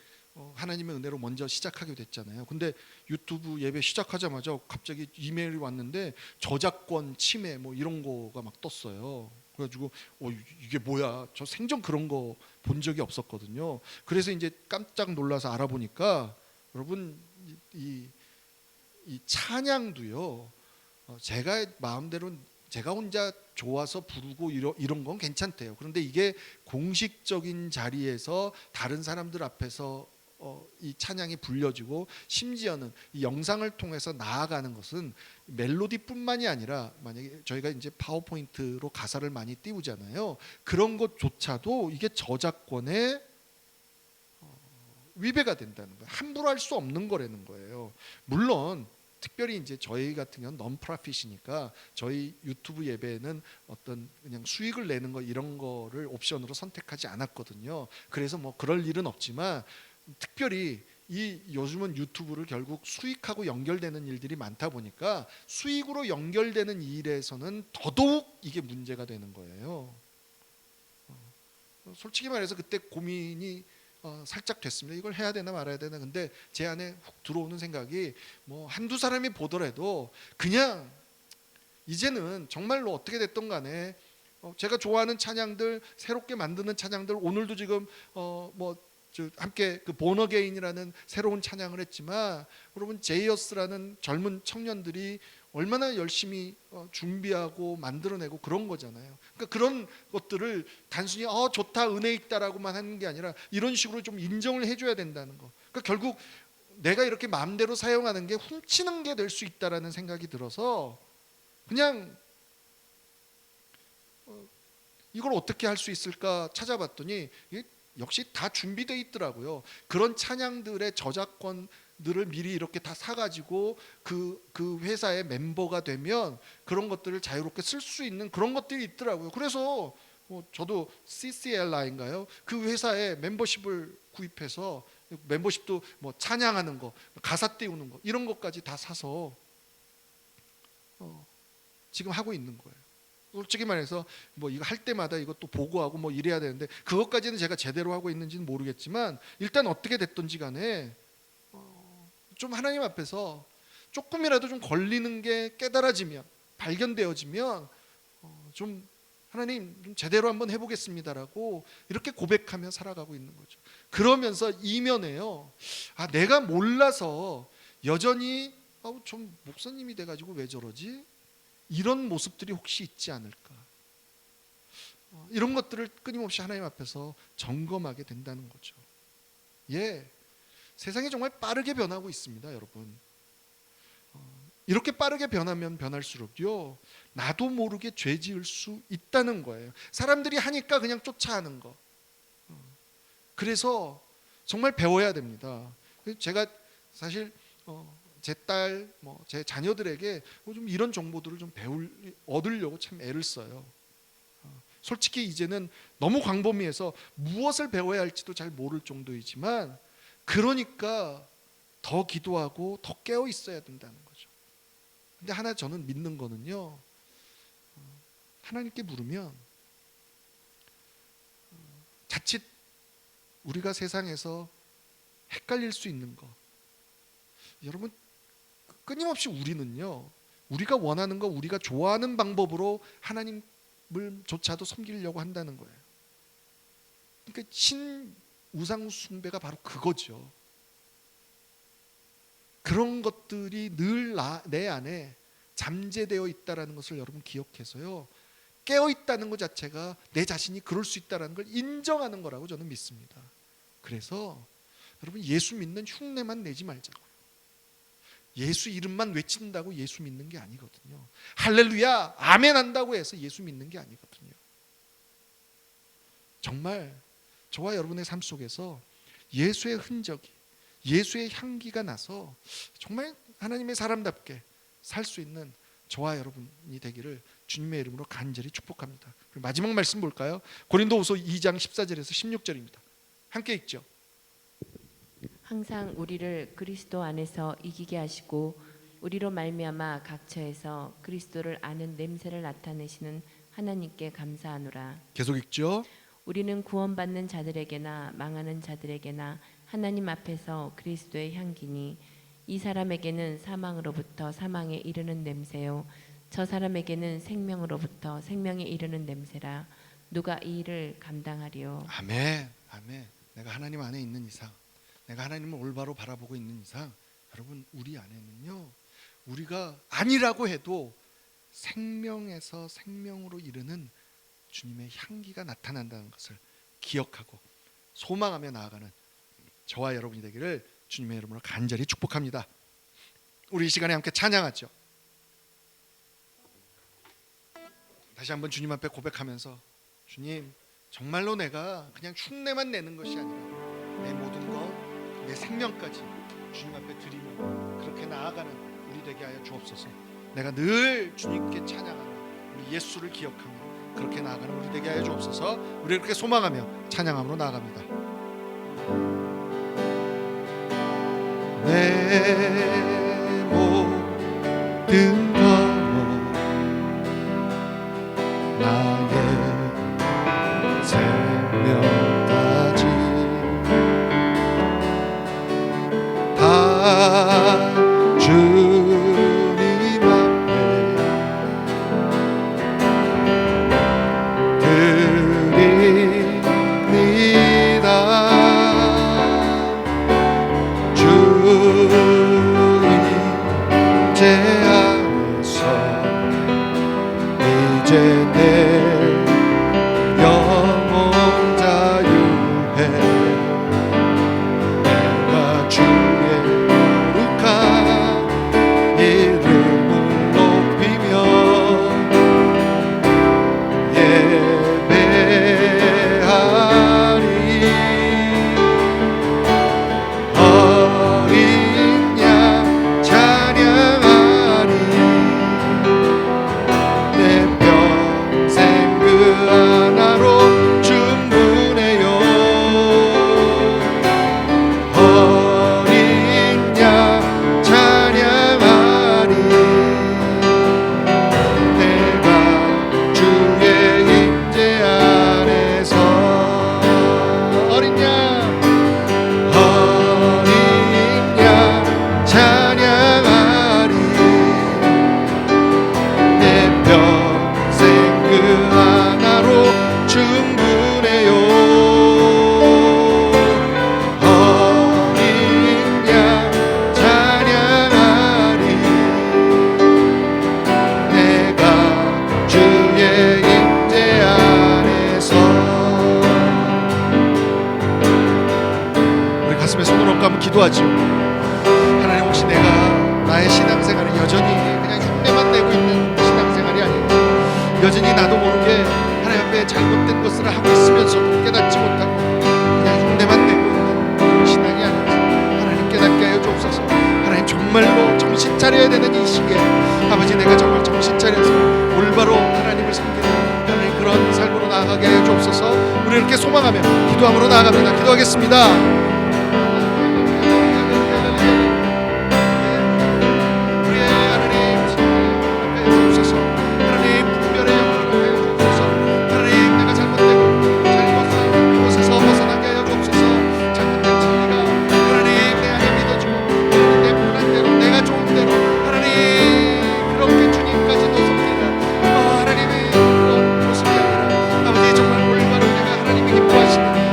하나님의 은혜로 먼저 시작하게 됐잖아요. 근데 유튜브 예배 시작하자마자 갑자기 이메일이 왔는데 저작권 침해 뭐 이런 거가 막 떴어요. 그래가지고 이게 뭐야? 저 생전 그런 거 본 적이 없었거든요. 그래서 이제 깜짝 놀라서 알아보니까 여러분 이 찬양도요. 제가 마음대로 제가 혼자 좋아서 부르고 이런 건 괜찮대요. 그런데 이게 공식적인 자리에서 다른 사람들 앞에서 이 찬양이 불려지고 심지어는 이 영상을 통해서 나아가는 것은 멜로디뿐만이 아니라 만약에 저희가 이제 파워포인트로 가사를 많이 띄우잖아요. 그런 것조차도 이게 저작권에 위배가 된다는 거예요. 함부로 할 수 없는 거라는 거예요. 물론 특별히 이제 저희 같은 경우는 non-profit이니까 저희 유튜브 예배는 어떤 그냥 수익을 내는 거 이런 거를 옵션으로 선택하지 않았거든요. 그래서 뭐 그럴 일은 없지만 특별히 이 요즘은 유튜브를 결국 수익하고 연결되는 일들이 많다 보니까 수익으로 연결되는 일에서는 더더욱 이게 문제가 되는 거예요. 솔직히 말해서 그때 고민이 살짝 됐습니다. 이걸 해야 되나 말아야 되나. 근데 제 안에 훅 들어오는 생각이 뭐 한두 사람이 보더라도 그냥 이제는 정말로 어떻게 됐든 간에 제가 좋아하는 찬양들, 새롭게 만드는 찬양들, 오늘도 지금 함께 그 본어게인이라는 새로운 찬양을 했지만 여러분 제이어스라는 젊은 청년들이 얼마나 열심히 준비하고 만들어내고 그런 거잖아요. 그러니까 그런 것들을 단순히 좋다 은혜 있다라고만 하는 게 아니라 이런 식으로 좀 인정을 해줘야 된다는 거. 그러니까 결국 내가 이렇게 마음대로 사용하는 게 훔치는 게 될 수 있다라는 생각이 들어서 그냥 이걸 어떻게 할 수 있을까 찾아봤더니 역시 다 준비되어 있더라고요. 그런 찬양들의 저작권들을 미리 이렇게 다 사가지고 그 회사의 멤버가 되면 그런 것들을 자유롭게 쓸 수 있는 그런 것들이 있더라고요. 그래서 저도 CCLI인가요? 그 회사에 멤버십을 구입해서 멤버십도 뭐 찬양하는 거, 가사 띄우는 거 이런 것까지 다 사서 지금 하고 있는 거예요. 솔직히 말해서 뭐 이거 할 때마다 이것도 보고하고 뭐 이래야 되는데 그것까지는 제가 제대로 하고 있는지는 모르겠지만 일단 어떻게 됐든지 간에 좀 하나님 앞에서 조금이라도 좀 걸리는 게 깨달아지면 발견되어지면 좀 하나님 좀 제대로 한번 해보겠습니다라고 이렇게 고백하며 살아가고 있는 거죠. 그러면서 이면에요. 내가 몰라서 여전히 좀 목사님이 돼가지고 왜 저러지? 이런 모습들이 혹시 있지 않을까? 이런 것들을 끊임없이 하나님 앞에서 점검하게 된다는 거죠. 세상이 정말 빠르게 변하고 있습니다, 여러분. 이렇게 빠르게 변하면 변할수록요, 나도 모르게 죄 지을 수 있다는 거예요. 사람들이 하니까 그냥 쫓아하는 거. 그래서 정말 배워야 됩니다. 제가 사실 제 딸, 제 자녀들에게 좀 이런 정보들을 좀 얻으려고 참 애를 써요. 솔직히 이제는 너무 광범위해서 무엇을 배워야 할지도 잘 모를 정도이지만 그러니까 더 기도하고 더 깨어 있어야 된다는 거죠. 근데 하나 저는 믿는 거는요, 하나님께 물으면 자칫 우리가 세상에서 헷갈릴 수 있는 거, 여러분 끊임없이 우리는요, 우리가 원하는 거, 우리가 좋아하는 방법으로 하나님을조차도 섬기려고 한다는 거예요. 그러니까 우상 숭배가 바로 그거죠. 그런 것들이 늘 내 안에 잠재되어 있다는 것을 여러분 기억해서요, 깨어 있다는 것 자체가 내 자신이 그럴 수 있다는 걸 인정하는 거라고 저는 믿습니다. 그래서 여러분 예수 믿는 흉내만 내지 말자고요. 예수 이름만 외친다고 예수 믿는 게 아니거든요. 할렐루야 아멘 한다고 해서 예수 믿는 게 아니거든요. 정말 저와 여러분의 삶 속에서 예수의 흔적이, 예수의 향기가 나서 정말 하나님의 사람답게 살 수 있는 저와 여러분이 되기를 주님의 이름으로 간절히 축복합니다. 그리고 마지막 말씀 볼까요? 고린도후서 2장 14절에서 16절입니다. 함께 읽죠. 항상 우리를 그리스도 안에서 이기게 하시고 우리로 말미암아 각처에서 그리스도를 아는 냄새를 나타내시는 하나님께 감사하노라. 계속 읽죠. 우리는 구원받는 자들에게나 망하는 자들에게나 하나님 앞에서 그리스도의 향기니 이 사람에게는 사망으로부터 사망에 이르는 냄새요 저 사람에게는 생명으로부터 생명에 이르는 냄새라. 누가 이 일을 감당하리요? 아멘. 아멘. 내가 하나님 안에 있는 이상, 내가 하나님을 올바로 바라보고 있는 이상, 여러분 우리 안에는요, 우리가 아니라고 해도 생명에서 생명으로 이르는 주님의 향기가 나타난다는 것을 기억하고 소망하며 나아가는 저와 여러분이 되기를 주님의 이름으로 간절히 축복합니다. 우리 이 시간에 함께 찬양하죠. 다시 한번 주님 앞에 고백하면서, 주님, 정말로 내가 그냥 흉내만 내는 것이 아니라 내 모든 것, 내 생명까지 주님 앞에 드리며 그렇게 나아가는 우리 되게 하여 주옵소서. 내가 늘 주님께 찬양하며 우리 예수를 기억하며 그렇게 나아가는 우리 되게 하여 주옵소서. 우리 그렇게 소망하며 찬양함으로 나아갑니다. 내 모든 것 나의 생명까지 다 주님 앞에 드립니다. 이제 안에서 이제 내 영혼 자유해. 내가 주의 거룩한 이름을 높이며 예배하리. 어린 양 찬양하리. 내 평생 그 하나로 충분해요. 어린 양 찬양하리. 내가 주의 임재 안에서 어린 양 찬양하리. 내 평생 그 하나로 충분해요. 어린 양 찬양하리. 내가 주의 임재 안에서. 우리 가슴에 손을 얹고 한번 기도하죠. 하나님, 혹시 내가 나의 신앙생활을 여전히 그냥 흉내만 내고 있는 신앙생활이 아닌가, 여전히 나도 모르게 하나님 앞에 잘못된 것을 하고 있으면서도 깨닫지 못하고 그냥 흉내만 내고 있는 그런 신앙이 아닌지 하나님 깨닫게 하여 주옵소서. 하나님, 정말로 정신 차려야 되는 이 시기에 아버지, 내가 정말 정신 차려서 올바로 하나님을 섬기는 하나님 그런 삶으로 나아가게 하여 주옵소서. 우리 이렇게 소망하며 기도함으로 나아갑니다. 기도하겠습니다.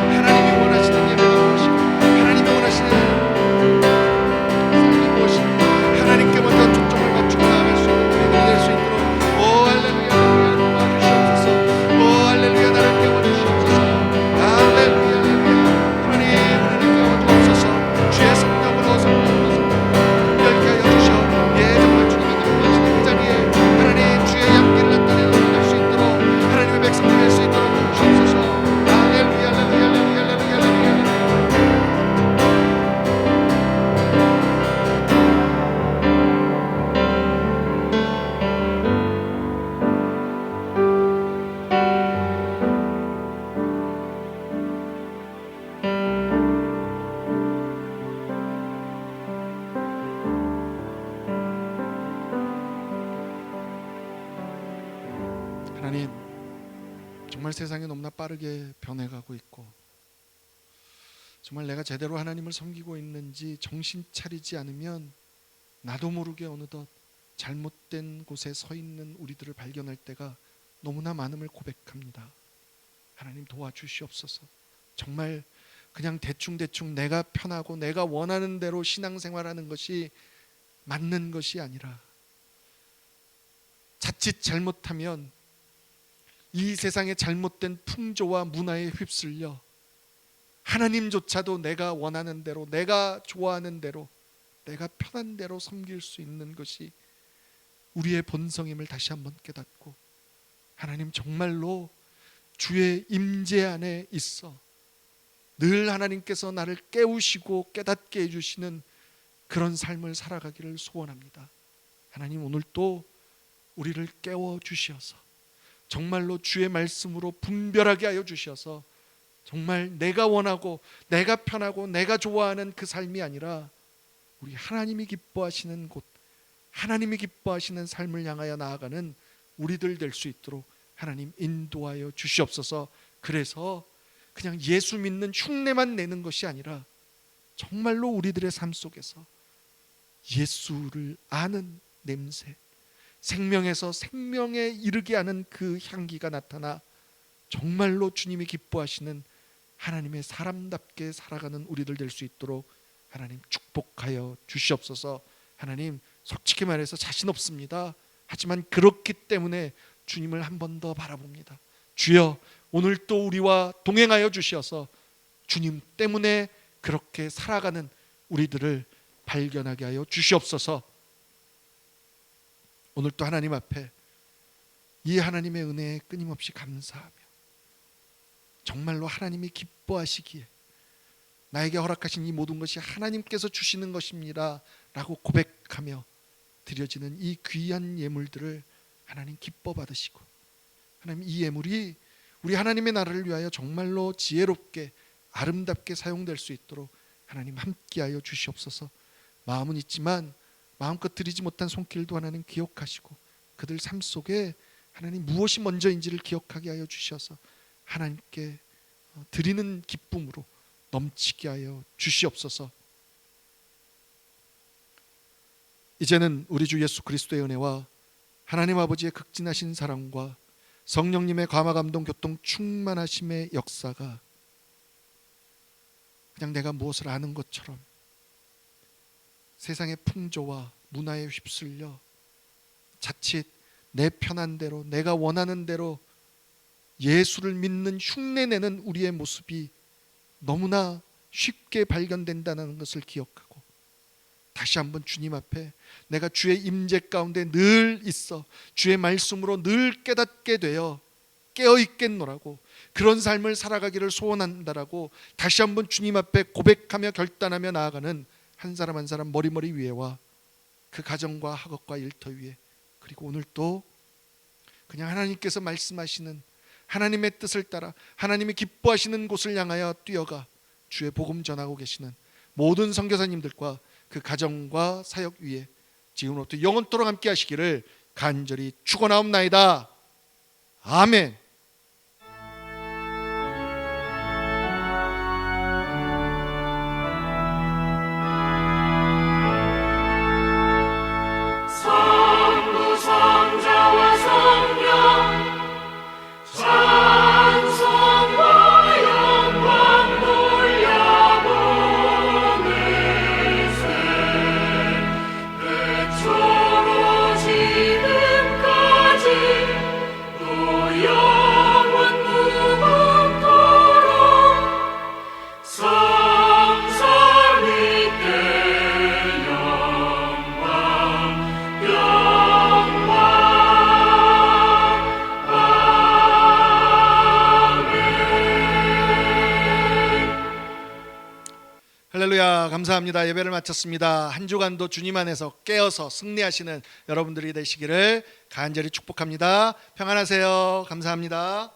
하나님이 원하시는 예배가 무엇인가, 정말 세상이 너무나 빠르게 변해가고 있고, 정말 내가 제대로 하나님을 섬기고 있는지 정신 차리지 않으면 나도 모르게 어느덧 잘못된 곳에 서 있는 우리들을 발견할 때가 너무나 많음을 고백합니다. 하나님 도와주시옵소서. 정말 그냥 대충대충 내가 편하고 내가 원하는 대로 신앙생활하는 것이 맞는 것이 아니라, 자칫 잘못하면 이 세상의 잘못된 풍조와 문화에 휩쓸려 하나님조차도 내가 원하는 대로, 내가 좋아하는 대로, 내가 편한 대로 섬길 수 있는 것이 우리의 본성임을 다시 한번 깨닫고, 하나님 정말로 주의 임재 안에 있어 늘 하나님께서 나를 깨우시고 깨닫게 해주시는 그런 삶을 살아가기를 소원합니다. 하나님 오늘 또 우리를 깨워주시어서 정말로 주의 말씀으로 분별하게 하여 주셔서 정말 내가 원하고 내가 편하고 내가 좋아하는 그 삶이 아니라 우리 하나님이 기뻐하시는 곳, 하나님이 기뻐하시는 삶을 향하여 나아가는 우리들 될 수 있도록 하나님 인도하여 주시옵소서. 그래서 그냥 예수 믿는 흉내만 내는 것이 아니라 정말로 우리들의 삶 속에서 예수를 아는 냄새, 생명에서 생명에 이르게 하는 그 향기가 나타나 정말로 주님이 기뻐하시는 하나님의 사람답게 살아가는 우리들 될 수 있도록 하나님 축복하여 주시옵소서. 하나님 솔직히 말해서 자신 없습니다. 하지만 그렇기 때문에 주님을 한 번 더 바라봅니다. 주여 오늘 또 우리와 동행하여 주시어서 주님 때문에 그렇게 살아가는 우리들을 발견하게 하여 주시옵소서. 오늘 또 하나님 앞에 이 하나님의 은혜에 끊임없이 감사하며 정말로 하나님이 기뻐하시기에 나에게 허락하신 이 모든 것이 하나님께서 주시는 것입니다 라고 고백하며 드려지는 이 귀한 예물들을 하나님 기뻐 받으시고, 하나님 이 예물이 우리 하나님의 나라를 위하여 정말로 지혜롭게 아름답게 사용될 수 있도록 하나님 함께하여 주시옵소서. 마음은 있지만 마음껏 드리지 못한 손길도 하나님 기억하시고 그들 삶 속에 하나님 무엇이 먼저인지를 기억하게 하여 주셔서 하나님께 드리는 기쁨으로 넘치게 하여 주시옵소서. 이제는 우리 주 예수 그리스도의 은혜와 하나님 아버지의 극진하신 사랑과 성령님의 감화감동 교통 충만하심의 역사가 그냥 내가 무엇을 아는 것처럼 세상의 풍조와 문화에 휩쓸려 자칫 내 편한 대로 내가 원하는 대로 예수를 믿는 흉내내는 우리의 모습이 너무나 쉽게 발견된다는 것을 기억하고 다시 한번 주님 앞에 내가 주의 임재 가운데 늘 있어 주의 말씀으로 늘 깨닫게 되어 깨어있겠노라고 그런 삶을 살아가기를 소원한다라고 다시 한번 주님 앞에 고백하며 결단하며 나아가는 한 사람 한 사람 머리머리 위에와 그 가정과 학업과 일터 위에, 그리고 오늘 또 그냥 하나님께서 말씀하시는 하나님의 뜻을 따라 하나님이 기뻐하시는 곳을 향하여 뛰어가 주의 복음 전하고 계시는 모든 선교사님들과 그 가정과 사역 위에 지금부터 영원토록 함께 하시기를 간절히 축원하옵나이다. 아멘. 할렐루야, 감사합니다. 예배를 마쳤습니다. 한 주간도 주님 안에서 깨어서 승리하시는 여러분들이 되시기를 간절히 축복합니다. 평안하세요. 감사합니다.